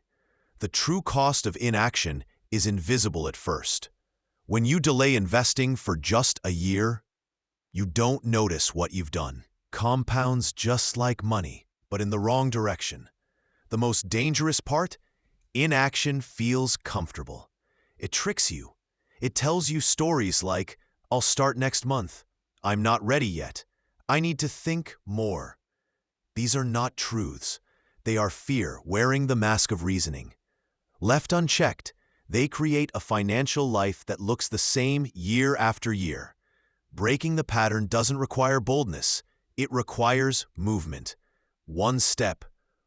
The true cost of inaction is invisible at first. When you delay investing for just a year, you don't notice what you've done. Compounds just like money, but in the wrong direction. The most dangerous part? Inaction feels comfortable. It tricks you. It tells you stories like, "I'll start next month," "I'm not ready yet," "I need to think more." These are not truths. They are fear wearing the mask of reasoning. Left unchecked, they create a financial life that looks the same year after year. Breaking the pattern doesn't require boldness. It requires movement. One step,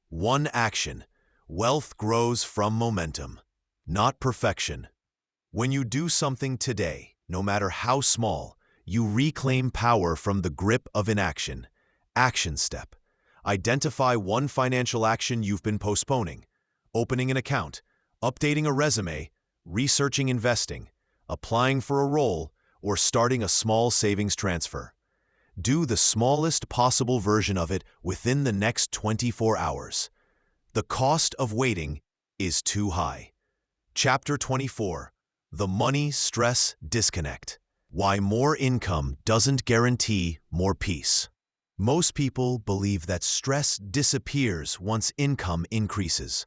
one action. Wealth grows from momentum, not perfection. When you do something today, no matter how small, you reclaim power from the grip of inaction. Action step. Identify one financial action you've been postponing: opening an account, updating a resume, researching investing, applying for a role, or starting a small savings transfer. Do the smallest possible version of it within the next 24 hours. The cost of waiting is too high. Chapter 24. The Money Stress Disconnect. Why more income doesn't guarantee more peace. Most people believe that stress disappears once income increases.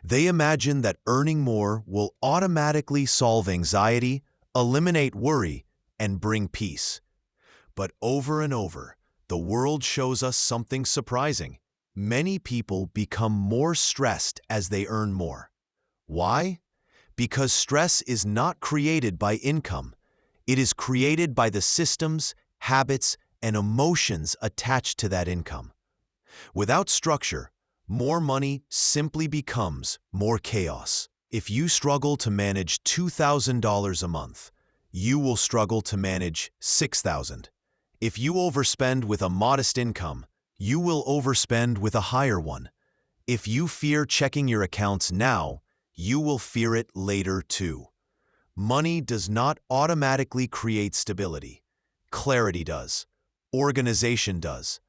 They imagine that earning more will automatically solve anxiety, eliminate worry, and bring peace. But over and over, the world shows us something surprising. Many people become more stressed as they earn more. Why? Because stress is not created by income. It is created by the systems, habits, and emotions attached to that income. Without structure, more money simply becomes more chaos. If you struggle to manage $2,000 a month, you will struggle to manage $6,000. If you overspend with a modest income, you will overspend with a higher one. If you fear checking your accounts now, you will fear it later too. Money does not automatically create stability. Clarity does. Organization does.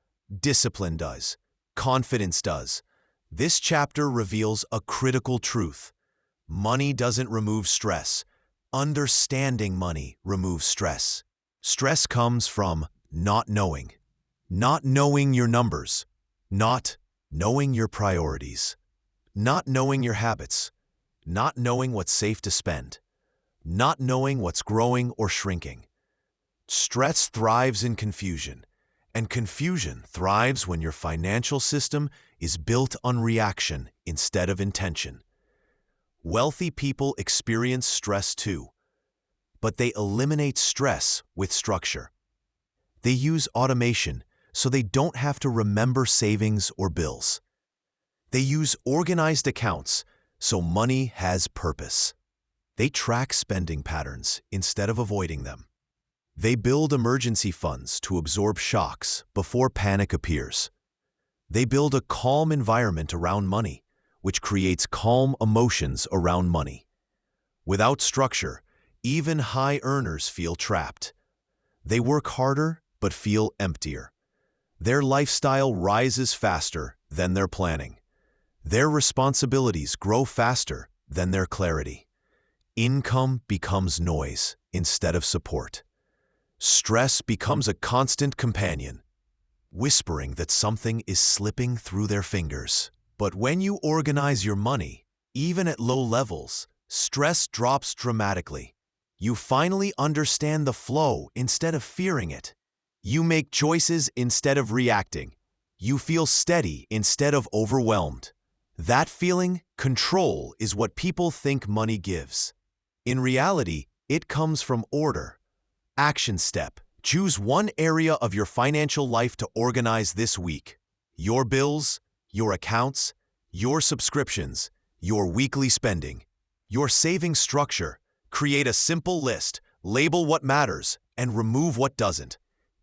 Discipline does. Confidence does. This chapter reveals a critical truth. Money doesn't remove stress. Understanding money removes stress. Stress comes from not knowing. Not knowing your numbers. Not knowing your priorities. Not knowing your habits. Not knowing what's safe to spend. Not knowing what's growing or shrinking. Stress thrives in confusion, and confusion thrives when your financial system is built on reaction instead of intention. Wealthy people experience stress too, but they eliminate stress with structure. They use automation so they don't have to remember savings or bills. They use organized accounts so money has purpose. They track spending patterns instead of avoiding them. They build emergency funds to absorb shocks before panic appears. They build a calm environment around money, which creates calm emotions around money. Without structure, even high earners feel trapped. They work harder but feel emptier. Their lifestyle rises faster than their planning. Their responsibilities grow faster than their clarity. Income becomes noise instead of support. Stress becomes a constant companion, whispering that something is slipping through their fingers. But when you organize your money, even at low levels, stress drops dramatically. You finally understand the flow instead of fearing it. You make choices instead of reacting. You feel steady instead of overwhelmed. That feeling, control, is what people think money gives. In reality, it comes from order. Action step. Choose one area of your financial life to organize this week. Your bills, your accounts, your subscriptions, your weekly spending, your saving structure. Create a simple list, label what matters, and remove what doesn't.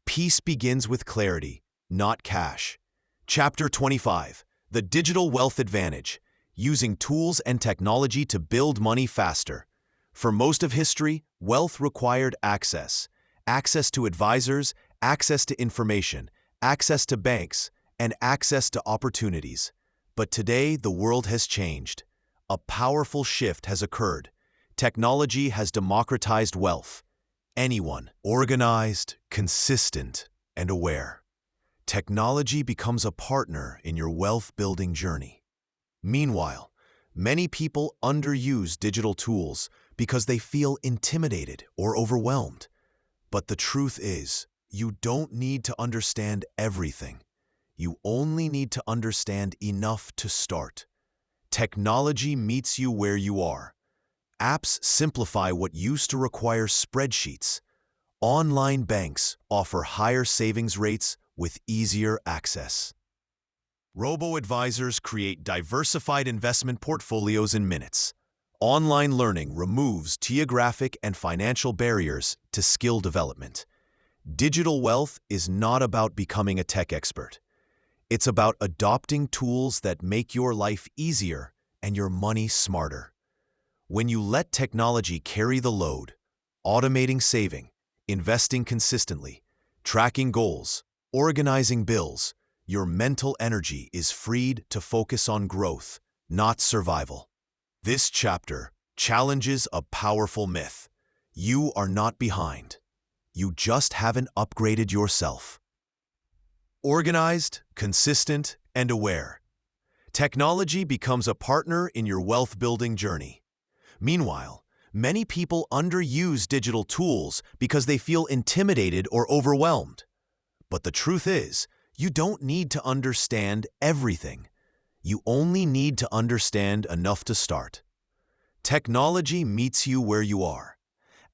Peace begins with clarity, not cash. Chapter 25. The Digital Wealth Advantage. Using tools and technology to build money faster. For most of history, wealth required access. Access to advisors, access to information, access to banks, and access to opportunities. But today, the world has changed. A powerful shift has occurred. Technology has democratized wealth. Anyone, organized, consistent, and aware. Technology becomes a partner in your wealth-building journey. Meanwhile, many people underuse digital tools because they feel intimidated or overwhelmed. But the truth is, you don't need to understand everything. You only need to understand enough to start. Technology meets you where you are. Apps simplify what used to require spreadsheets. Online banks offer higher savings rates with easier access. Robo-advisors create diversified investment portfolios in minutes. Online learning removes geographic and financial barriers to skill development. Digital wealth is not about becoming a tech expert. It's about adopting tools that make your life easier and your money smarter. When you let technology carry the load, automating saving, investing consistently, tracking goals, organizing bills, your mental energy is freed to focus on growth, not survival. This chapter challenges a powerful myth. You are not behind. You just haven't upgraded yourself. Organized, consistent, and aware. Technology becomes a partner in your wealth-building journey. Meanwhile, many people underuse digital tools because they feel intimidated or overwhelmed. But the truth is, you don't need to understand everything. You only need to understand enough to start. Technology meets you where you are.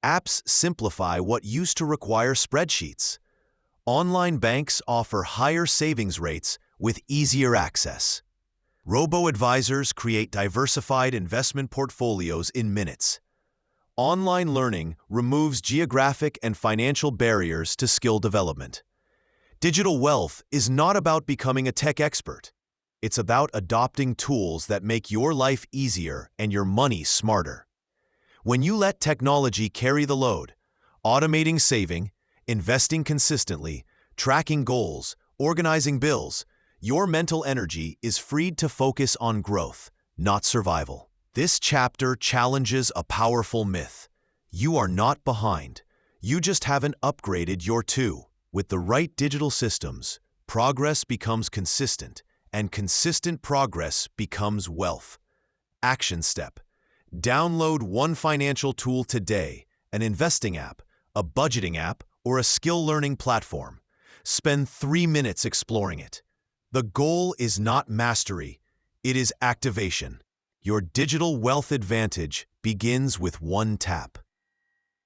Apps simplify what used to require spreadsheets. Online banks offer higher savings rates with easier access. Robo-advisors create diversified investment portfolios in minutes. Online learning removes geographic and financial barriers to skill development. Digital wealth is not about becoming a tech expert. It's about adopting tools that make your life easier and your money smarter. When you let technology carry the load, automating saving, investing consistently, tracking goals, organizing bills, your mental energy is freed to focus on growth, not survival. This chapter challenges a powerful myth. You are not behind. You just haven't upgraded your two. With the right digital systems, progress becomes consistent, and consistent progress becomes wealth. Action step. Download one financial tool today, an investing app, a budgeting app, or a skill learning platform. Spend 3 minutes exploring it. The goal is not mastery, it is activation. Your digital wealth advantage begins with one tap.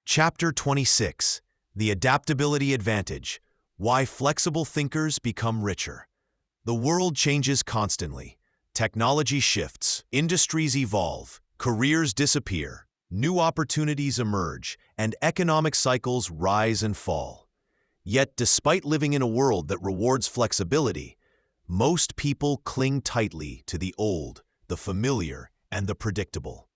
Chapter 26. The Adaptability Advantage. Why flexible thinkers become richer. The world changes constantly. Technology shifts, industries evolve, careers disappear, new opportunities emerge, and economic cycles rise and fall. Yet, despite living in a world that rewards flexibility, most people cling tightly to the old, the familiar, and the predictable.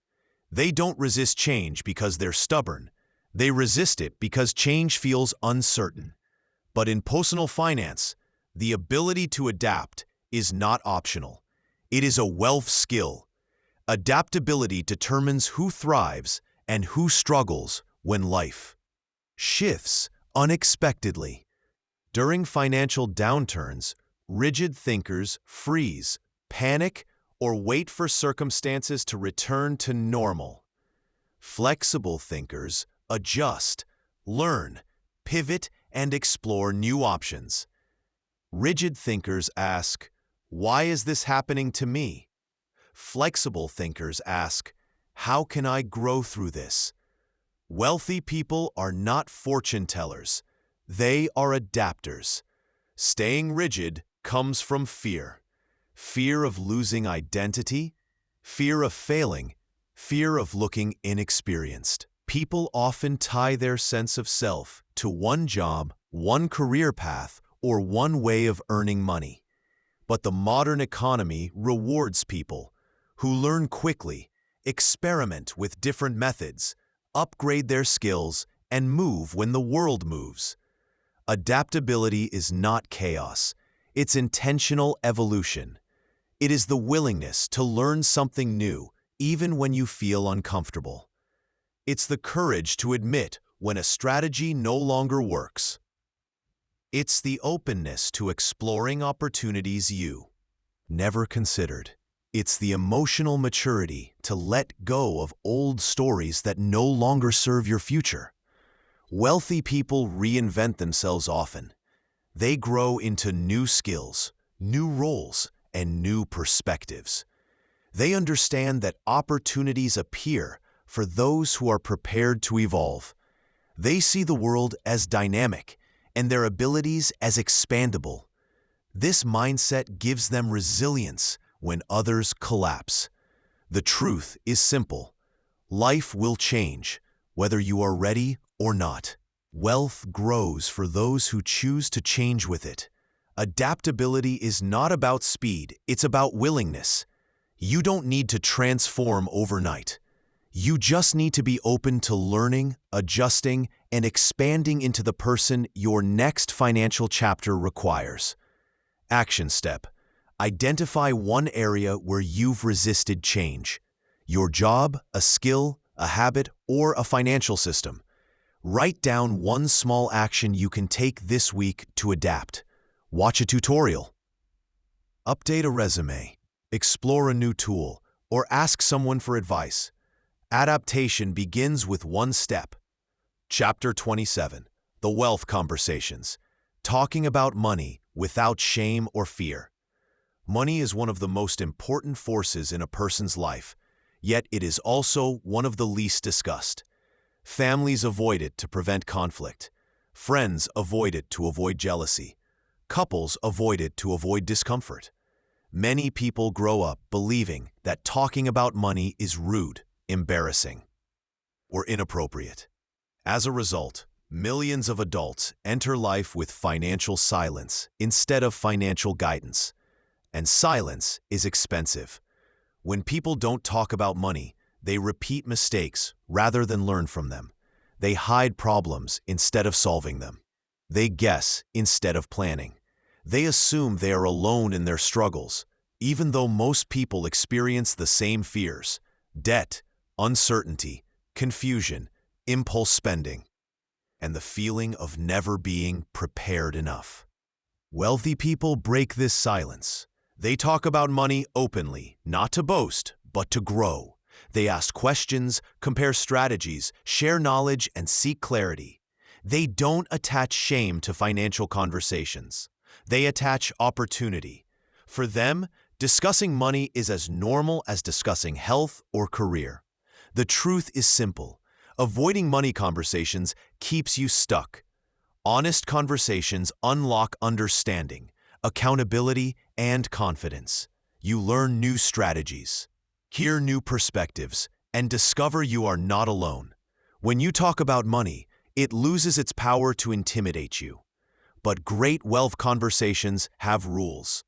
They don't resist change because they're stubborn. They resist it because change feels uncertain. But in personal finance, the ability to adapt is not optional. It is a wealth skill. Adaptability determines who thrives and who struggles when life shifts unexpectedly. During financial downturns, rigid thinkers freeze, panic, or wait for circumstances to return to normal. Flexible thinkers adjust, learn, pivot, and explore new options. Rigid thinkers ask, "Why is this happening to me?" Flexible thinkers ask, "How can I grow through this?" Wealthy people are not fortune tellers. They are adapters. Staying rigid comes from fear. Fear of losing identity, fear of failing, fear of looking inexperienced. People often tie their sense of self to one job, one career path, or one way of earning money. But the modern economy rewards people who learn quickly, experiment with different methods, upgrade their skills, and move when the world moves. Adaptability is not chaos. It's intentional evolution. It is the willingness to learn something new, even when you feel uncomfortable. It's the courage to admit when a strategy no longer works. It's the openness to exploring opportunities you never considered. It's the emotional maturity to let go of old stories that no longer serve your future. Wealthy people reinvent themselves often. They grow into new skills, new roles, and new perspectives. They understand that opportunities appear for those who are prepared to evolve. They see the world as dynamic and their abilities as expandable. This mindset gives them resilience when others collapse. The truth is simple. Life will change, whether you are ready or not. Wealth grows for those who choose to change with it. Adaptability is not about speed, it's about willingness. You don't need to transform overnight. You just need to be open to learning, adjusting, and expanding into the person your next financial chapter requires. Action step: identify one area where you've resisted change. Your job, a skill, a habit, or a financial system. Write down one small action you can take this week to adapt. Watch a tutorial. Update a resume. Explore a new tool, or ask someone for advice. Adaptation begins with one step. Chapter 27. The Wealth Conversations. Talking about money without shame or fear. Money is one of the most important forces in a person's life, yet it is also one of the least discussed. Families avoid it to prevent conflict. Friends avoid it to avoid jealousy. Couples avoid it to avoid discomfort. Many people grow up believing that talking about money is rude, embarrassing, or inappropriate. As a result, millions of adults enter life with financial silence instead of financial guidance. And silence is expensive. When people don't talk about money, they repeat mistakes rather than learn from them. They hide problems instead of solving them. They guess instead of planning. They assume they are alone in their struggles, even though most people experience the same fears: debt, uncertainty, confusion, impulse spending, and the feeling of never being prepared enough. Wealthy people break this silence. They talk about money openly, not to boast, but to grow. They ask questions, compare strategies, share knowledge, and seek clarity. They don't attach shame to financial conversations. They attach opportunity. For them, discussing money is as normal as discussing health or career. The truth is simple. Avoiding money conversations keeps you stuck. Honest conversations unlock understanding, accountability, and confidence. You learn new strategies, hear new perspectives, and discover you are not alone. When you talk about money, it loses its power to intimidate you. But great wealth conversations have rules.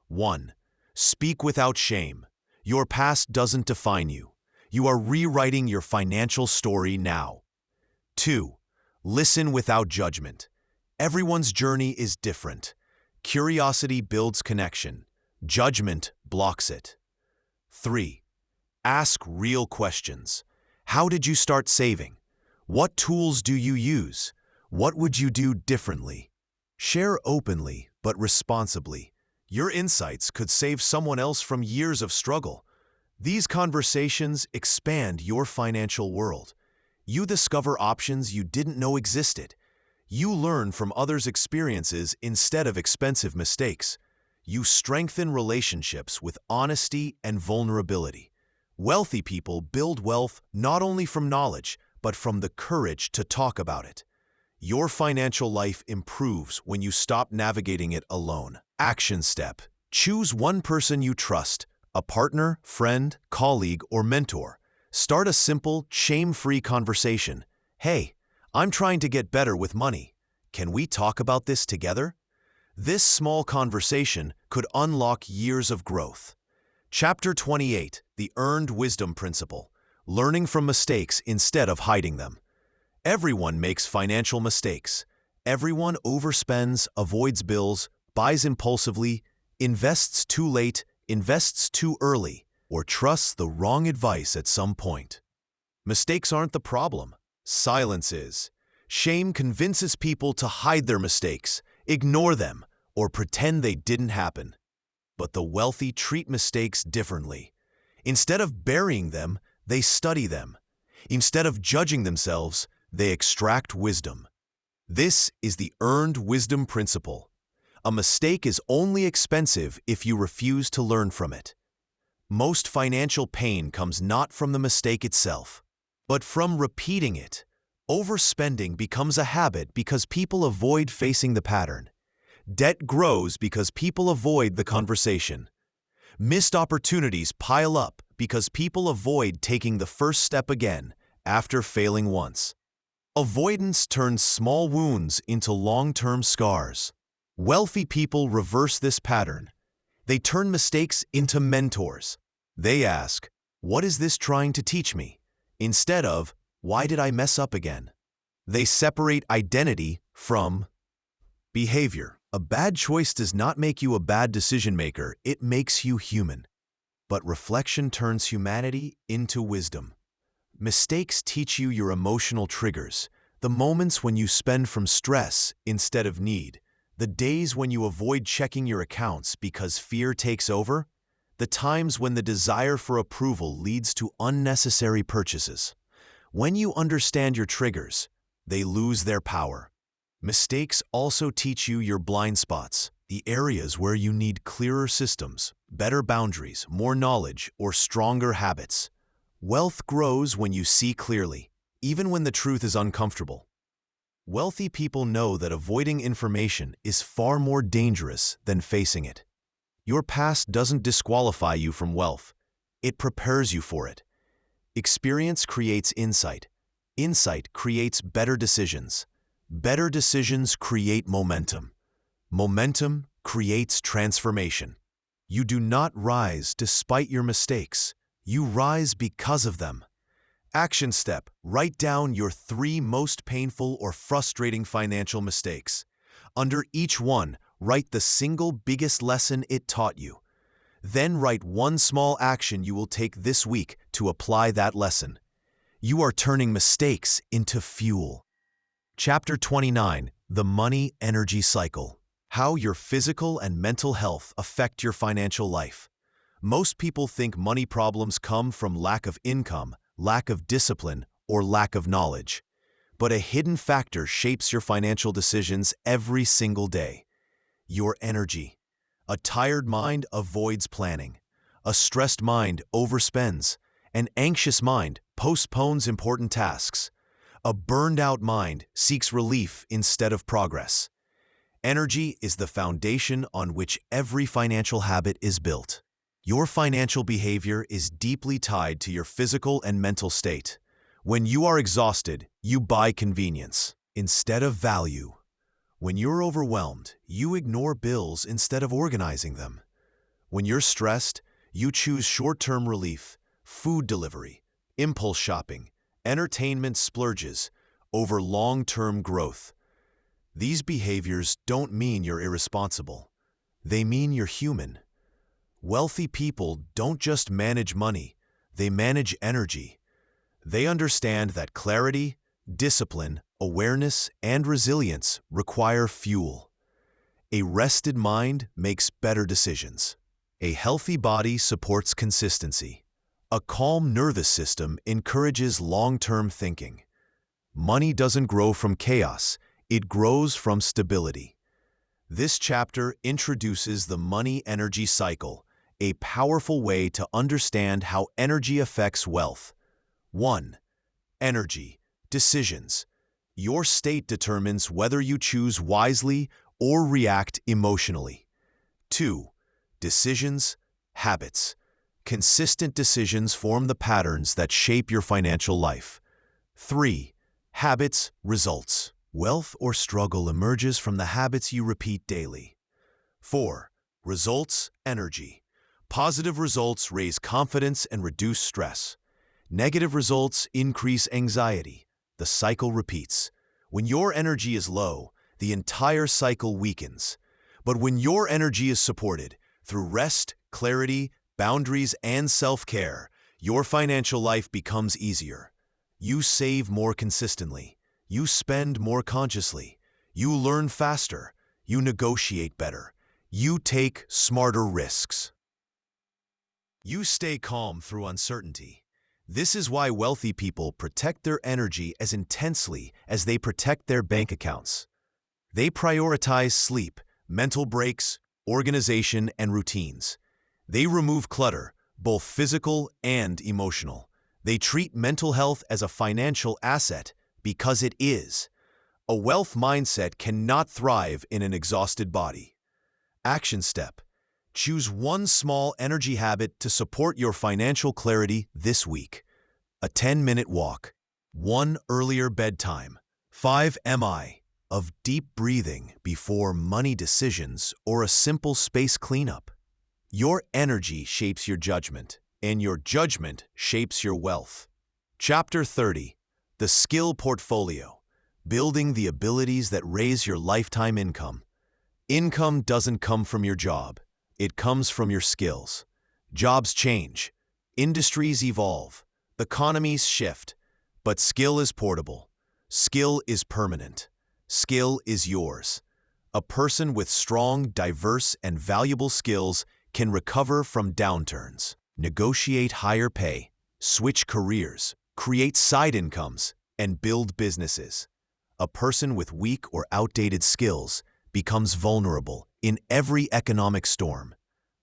1. Speak without shame. Your past doesn't define you. You are rewriting your financial story now. 2. Listen without judgment. Everyone's journey is different. Curiosity builds connection. Judgment blocks it. 3. Ask real questions. How did you start saving? What tools do you use? What would you do differently? Share openly but responsibly. Your insights could save someone else from years of struggle. These conversations expand your financial world. You discover options you didn't know existed. You learn from others' experiences instead of expensive mistakes. You strengthen relationships with honesty and vulnerability. Wealthy people build wealth not only from knowledge, but from the courage to talk about it. Your financial life improves when you stop navigating it alone. Action step. Choose one person you trust, a partner, friend, colleague, or mentor. Start a simple, shame-free conversation. Hey, I'm trying to get better with money. Can we talk about this together? This small conversation could unlock years of growth. Chapter 28, The Earned Wisdom Principle. Learning from mistakes instead of hiding them. Everyone makes financial mistakes. Everyone overspends, avoids bills, buys impulsively, invests too late, invests too early, or trusts the wrong advice at some point. Mistakes aren't the problem. Silence is. Shame convinces people to hide their mistakes, ignore them, or pretend they didn't happen. But the wealthy treat mistakes differently. Instead of burying them, they study them. Instead of judging themselves, they extract wisdom. This is the earned wisdom principle. A mistake is only expensive if you refuse to learn from it. Most financial pain comes not from the mistake itself, but from repeating it. Overspending becomes a habit because people avoid facing the pattern. Debt grows because people avoid the conversation. Missed opportunities pile up because people avoid taking the first step again after failing once. Avoidance turns small wounds into long-term scars. Wealthy people reverse this pattern. They turn mistakes into mentors. They ask, "What is this trying to teach me?" instead of, "Why did I mess up again?" They separate identity from behavior. A bad choice does not make you a bad decision maker, it makes you human. But reflection turns humanity into wisdom. Mistakes teach you your emotional triggers, the moments when you spend from stress instead of need, the days when you avoid checking your accounts because fear takes over, the times when the desire for approval leads to unnecessary purchases. When you understand your triggers, they lose their power. Mistakes also teach you your blind spots, the areas where you need clearer systems, better boundaries, more knowledge, or stronger habits. Wealth grows when you see clearly, even when the truth is uncomfortable. Wealthy people know that avoiding information is far more dangerous than facing it. Your past doesn't disqualify you from wealth. It prepares you for it. Experience creates insight. Insight creates better decisions. Better decisions create momentum. Momentum creates transformation. You do not rise despite your mistakes. You rise because of them. Action step. Write down your 3 most painful or frustrating financial mistakes. Under each one, write the single biggest lesson it taught you. Then write one small action you will take this week to apply that lesson. You are turning mistakes into fuel. Chapter 29, The Money Energy Cycle. How your physical and mental health affect your financial life. Most people think money problems come from lack of income, lack of discipline, or lack of knowledge. But a hidden factor shapes your financial decisions every single day. Your energy. A tired mind avoids planning. A stressed mind overspends. An anxious mind postpones important tasks. A burned-out mind seeks relief instead of progress. Energy is the foundation on which every financial habit is built. Your financial behavior is deeply tied to your physical and mental state. When you are exhausted, you buy convenience instead of value. When you're overwhelmed, you ignore bills instead of organizing them. When you're stressed, you choose short-term relief, food delivery, impulse shopping, entertainment splurges over long-term growth. These behaviors don't mean you're irresponsible. They mean you're human. Wealthy people don't just manage money, they manage energy. They understand that clarity, discipline, awareness, and resilience require fuel. A rested mind makes better decisions. A healthy body supports consistency. A calm nervous system encourages long-term thinking. Money doesn't grow from chaos, it grows from stability. This chapter introduces the money energy cycle, a powerful way to understand how energy affects wealth. 1. Energy. Decisions. Your state determines whether you choose wisely or react emotionally. 2. Decisions, habits. Consistent decisions form the patterns that shape your financial life. 3. Habits, results. Wealth or struggle emerges from the habits you repeat daily. 4. Results, energy. Positive results raise confidence and reduce stress. Negative results increase anxiety. The cycle repeats. When your energy is low, the entire cycle weakens. But when your energy is supported through rest, clarity, boundaries, and self-care, your financial life becomes easier. You save more consistently. You spend more consciously. You learn faster. You negotiate better. You take smarter risks. You stay calm through uncertainty. This is why wealthy people protect their energy as intensely as they protect their bank accounts. They prioritize sleep, mental breaks, organization, and routines. They remove clutter, both physical and emotional. They treat mental health as a financial asset because it is. A wealth mindset cannot thrive in an exhausted body. Action step. Choose one small energy habit to support your financial clarity this week. A 10-minute walk. 1 earlier bedtime. 5 mi of deep breathing before money decisions or a simple space cleanup. Your energy shapes your judgment, and your judgment shapes your wealth. Chapter 30. The Skill Portfolio. Building the abilities that raise your lifetime income. Income doesn't come from your job. It comes from your skills. Jobs change. Industries evolve. Economies shift. But skill is portable. Skill is permanent. Skill is yours. A person with strong, diverse, and valuable skills can recover from downturns, negotiate higher pay, switch careers, create side incomes, and build businesses. A person with weak or outdated skills becomes vulnerable in every economic storm.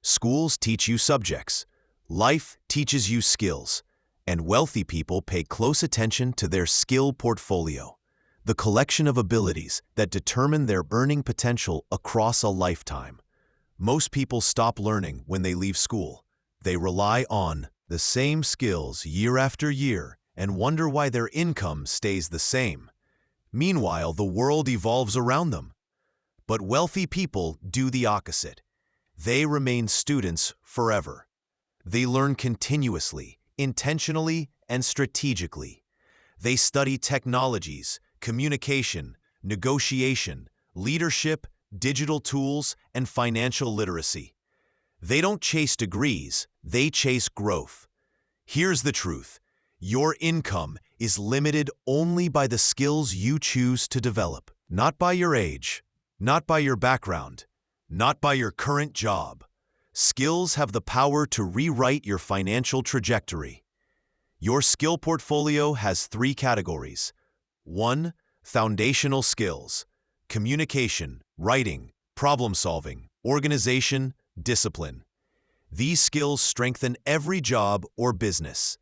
Schools teach you subjects. Life teaches you skills. And wealthy people pay close attention to their skill portfolio, the collection of abilities that determine their earning potential across a lifetime. Most people stop learning when they leave school. They rely on the same skills year after year and wonder why their income stays the same. Meanwhile, the world evolves around them. But wealthy people do the opposite. They remain students forever. They learn continuously, intentionally, and strategically. They study technologies, communication, negotiation, leadership, digital tools, and financial literacy. They don't chase degrees, they chase growth. Here's the truth. Your income is limited only by the skills you choose to develop, not by your age, not by your background, not by your current job. Skills have the power to rewrite your financial trajectory. Your skill portfolio has 3 categories. 1. Foundational skills. Communication, writing, problem-solving, organization, discipline. These skills strengthen every job or business.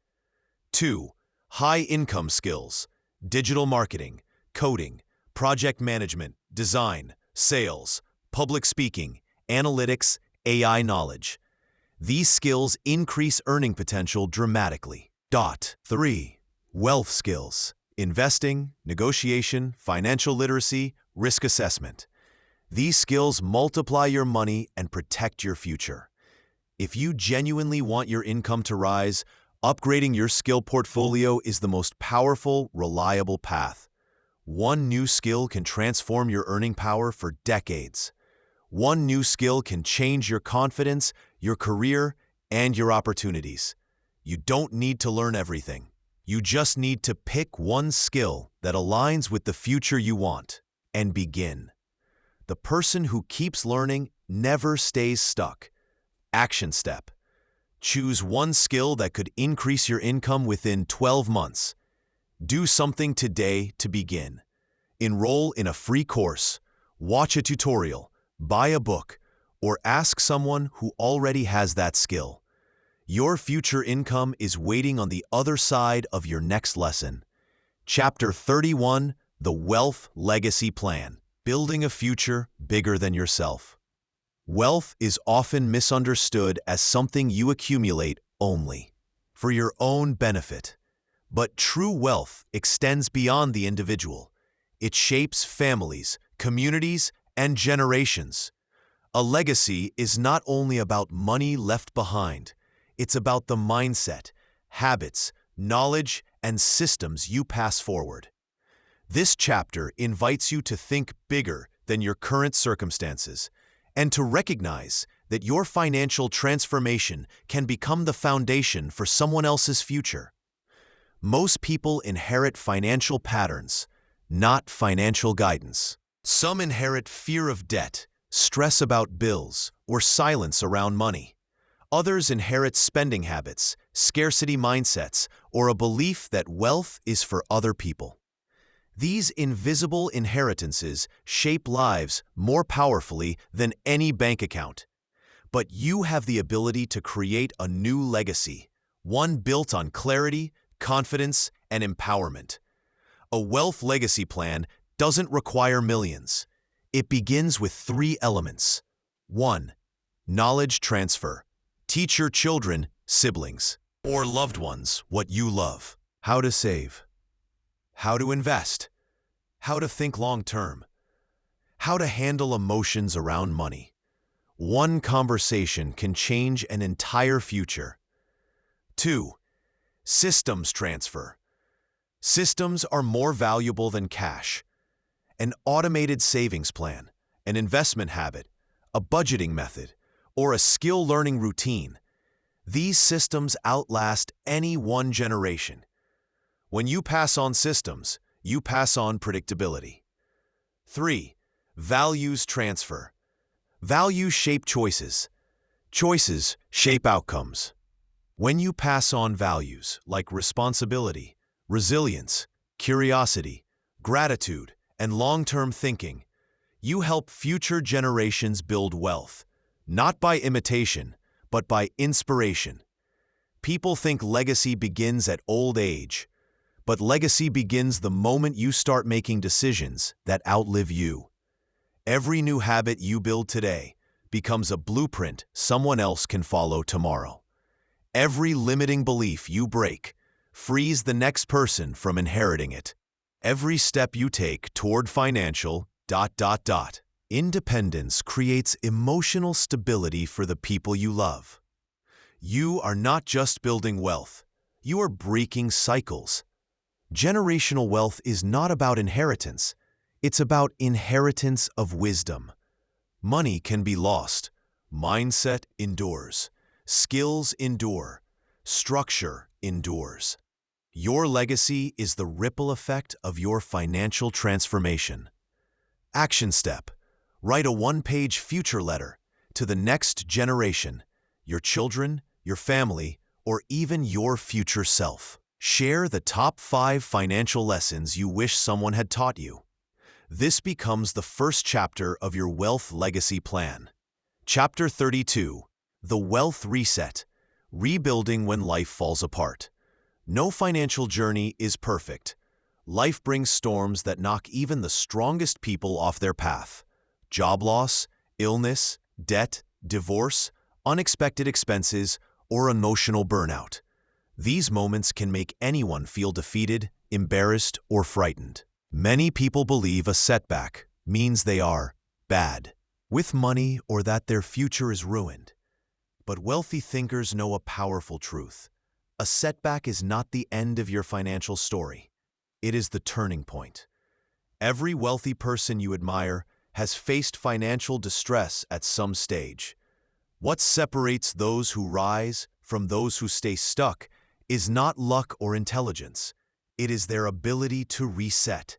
2. High-income skills. Digital marketing, coding, project management, design, sales, public speaking, analytics, AI knowledge. These skills increase earning potential dramatically. 3. Wealth skills. Investing, negotiation, financial literacy, risk assessment. These skills multiply your money and protect your future. If you genuinely want your income to rise, upgrading your skill portfolio is the most powerful, reliable path. One new skill can transform your earning power for decades. One new skill can change your confidence, your career, and your opportunities. You don't need to learn everything. You just need to pick one skill that aligns with the future you want and begin. The person who keeps learning never stays stuck. Action step. Choose one skill that could increase your income within 12 months. Do something today to begin. Enroll in a free course, watch a tutorial, buy a book, or ask someone who already has that skill. Your future income is waiting on the other side of your next lesson. Chapter 31, The Wealth Legacy Plan. Building a future bigger than yourself. Wealth is often misunderstood as something you accumulate only for your own benefit. But true wealth extends beyond the individual. It shapes families, communities, and generations. A legacy is not only about money left behind, it's about the mindset, habits, knowledge, and systems you pass forward. This chapter invites you to think bigger than your current circumstances and to recognize that your financial transformation can become the foundation for someone else's future. Most people inherit financial patterns, not financial guidance. Some inherit fear of debt, stress about bills, or silence around money. Others inherit spending habits, scarcity mindsets, or a belief that wealth is for other people. These invisible inheritances shape lives more powerfully than any bank account. But you have the ability to create a new legacy, one built on clarity, confidence, and empowerment. A wealth legacy plan doesn't require millions. It begins with 3 elements. 1. Knowledge transfer. Teach your children, siblings, or loved ones what you love. How to save. How to invest. How to think long-term. How to handle emotions around money. One conversation can change an entire future. 2. Systems transfer. Systems are more valuable than cash. An automated savings plan, an investment habit, a budgeting method, or a skill-learning routine. These systems outlast any one generation. When you pass on systems, you pass on predictability. 3. Values transfer. Values shape choices. Choices shape outcomes. When you pass on values like responsibility, resilience, curiosity, gratitude, and long-term thinking, you help future generations build wealth, not by imitation, but by inspiration. People think legacy begins at old age, but legacy begins the moment you start making decisions that outlive you. Every new habit you build today becomes a blueprint someone else can follow tomorrow. Every limiting belief you break frees the next person from inheriting it. Every step you take toward financial ... independence creates emotional stability for the people you love. You are not just building wealth, you are breaking cycles. Generational wealth is not about inheritance, it's about inheritance of wisdom. Money can be lost, mindset endures, skills endure, structure endures. Your legacy is the ripple effect of your financial transformation. Action step: write a 1-page future letter to the next generation, your children, your family, or even your future self. Share the top 5 financial lessons you wish someone had taught you. This becomes the first chapter of your wealth legacy plan. Chapter 32: The Wealth Reset. Rebuilding when life falls apart. No financial journey is perfect. Life brings storms that knock even the strongest people off their path. Job loss, illness, debt, divorce, unexpected expenses, or emotional burnout. These moments can make anyone feel defeated, embarrassed, or frightened. Many people believe a setback means they are bad with money or that their future is ruined. But wealthy thinkers know a powerful truth. A setback is not the end of your financial story. It is the turning point. Every wealthy person you admire has faced financial distress at some stage. What separates those who rise from those who stay stuck is not luck or intelligence. It is their ability to reset.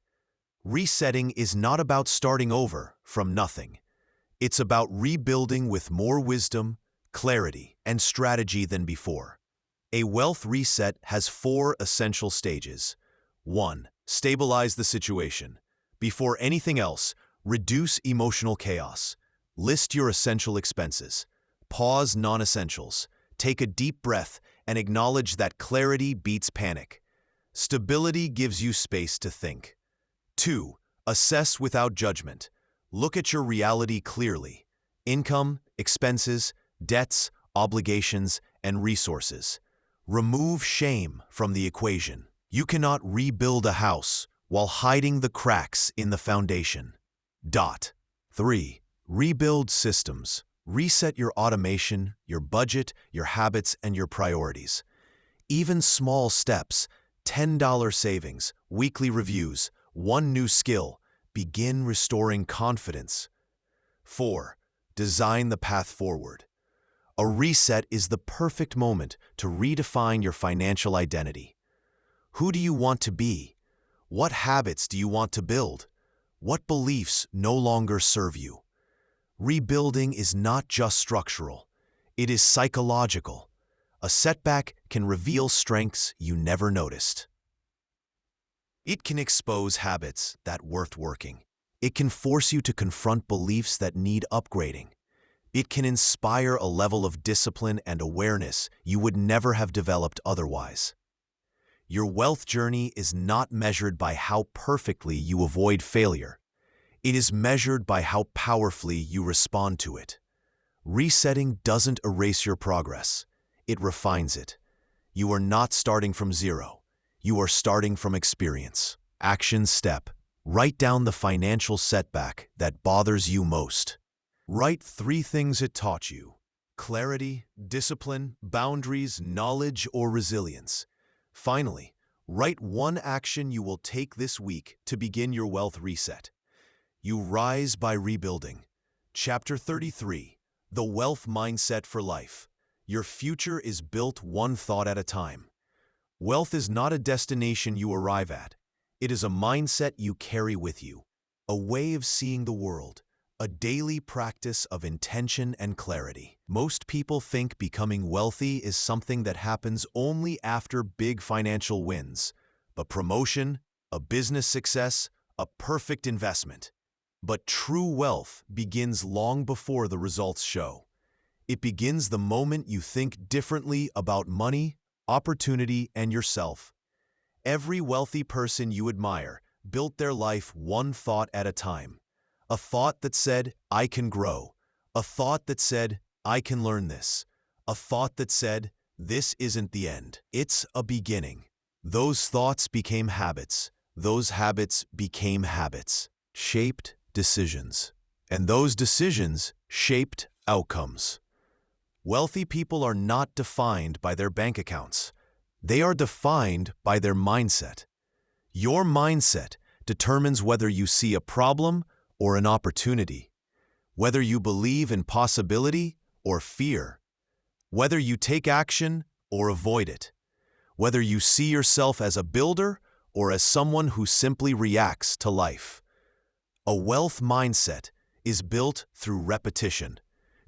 Resetting is not about starting over from nothing. It's about rebuilding with more wisdom, clarity, and strategy than before. A wealth reset has 4 essential stages. 1. Stabilize the situation. Before anything else, reduce emotional chaos. List your essential expenses. Pause non-essentials. Take a deep breath and acknowledge that clarity beats panic. Stability gives you space to think. 2. Assess without judgment. Look at your reality clearly. income, expenses, debts, obligations, and resources. Remove shame from the equation. You cannot rebuild a house while hiding the cracks in the foundation. 3. Rebuild systems. Reset your automation, your budget, your habits, and your priorities. Even small steps, $10 savings, weekly reviews, one new skill, begin restoring confidence. 4. Design the path forward. A reset is the perfect moment to redefine your financial identity. Who do you want to be? What habits do you want to build? What beliefs no longer serve you? Rebuilding is not just structural, it is psychological. A setback can reveal strengths you never noticed. It can expose habits that weren't working. It can force you to confront beliefs that need upgrading. It can inspire a level of discipline and awareness you would never have developed otherwise. Your wealth journey is not measured by how perfectly you avoid failure. It is measured by how powerfully you respond to it. Resetting doesn't erase your progress. It refines it. You are not starting from zero. You are starting from experience. Action step. Write down the financial setback that bothers you most. Write 3 things it taught you: clarity, discipline, boundaries, knowledge, or resilience. Finally, write 1 action you will take this week to begin your wealth reset. You rise by rebuilding. Chapter 33. The Wealth Mindset for Life. Your future is built one thought at a time. Wealth is not a destination you arrive at. It is a mindset you carry with you, a way of seeing the world, a daily practice of intention and clarity. Most people think becoming wealthy is something that happens only after big financial wins, a promotion, a business success, a perfect investment. But true wealth begins long before the results show. It begins the moment you think differently about money, opportunity, and yourself. Every wealthy person you admire built their life one thought at a time. A thought that said, "I can grow." A thought that said, "I can learn this." A thought that said, "This isn't the end. It's a beginning." Those thoughts became habits. Those habits became habits, shaped decisions. And those decisions shaped outcomes. Wealthy people are not defined by their bank accounts. They are defined by their mindset. Your mindset determines whether you see a problem or an opportunity, whether you believe in possibility or fear, whether you take action or avoid it, whether you see yourself as a builder or as someone who simply reacts to life. A wealth mindset is built through repetition,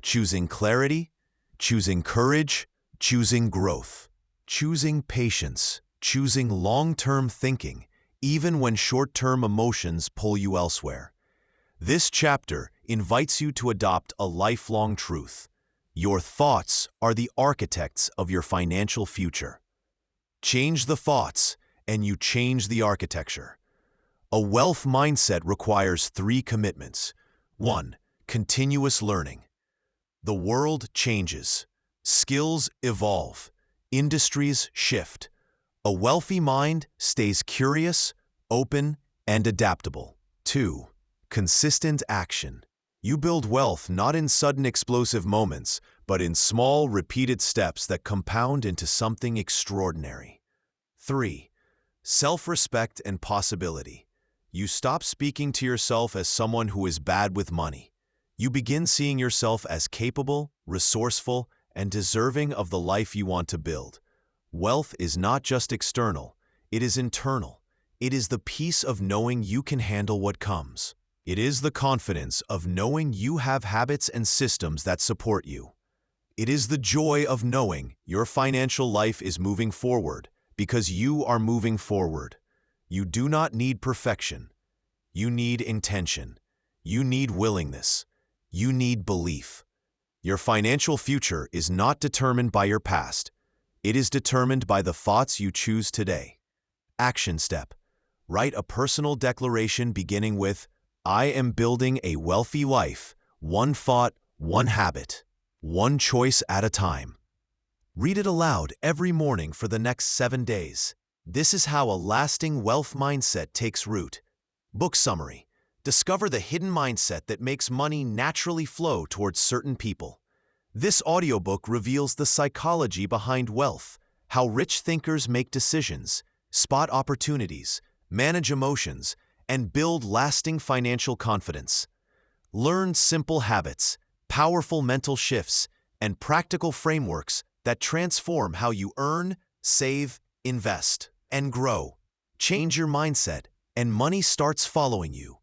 choosing clarity, choosing courage, choosing growth, choosing patience, choosing long-term thinking, even when short-term emotions pull you elsewhere. This chapter invites you to adopt a lifelong truth. Your thoughts are the architects of your financial future. Change the thoughts, and you change the architecture. A wealth mindset requires 3 commitments. 1. Continuous learning. The world changes. Skills evolve. Industries shift. A wealthy mind stays curious, open, and adaptable. 2. Consistent action. You build wealth not in sudden explosive moments, but in small, repeated steps that compound into something extraordinary. 3. Self-respect and possibility. You stop speaking to yourself as someone who is bad with money. You begin seeing yourself as capable, resourceful, and deserving of the life you want to build. Wealth is not just external, it is internal. It is the peace of knowing you can handle what comes. It is the confidence of knowing you have habits and systems that support you. It is the joy of knowing your financial life is moving forward because you are moving forward. You do not need perfection. You need intention. You need willingness. You need belief. Your financial future is not determined by your past. It is determined by the thoughts you choose today. Action step. Write a personal declaration beginning with, "I am building a wealthy life, one thought, One habit, one choice at a time. Read it aloud every morning for the next 7 days. This is how a lasting wealth mindset takes root. Book summary. Discover the hidden mindset that makes money naturally flow towards certain people. This audiobook reveals the psychology behind wealth, how rich thinkers make decisions, spot opportunities, manage emotions, and build lasting financial confidence. Learn simple habits, powerful mental shifts, and practical frameworks that transform how you earn, save, invest, and grow. Change your mindset, and money starts following you.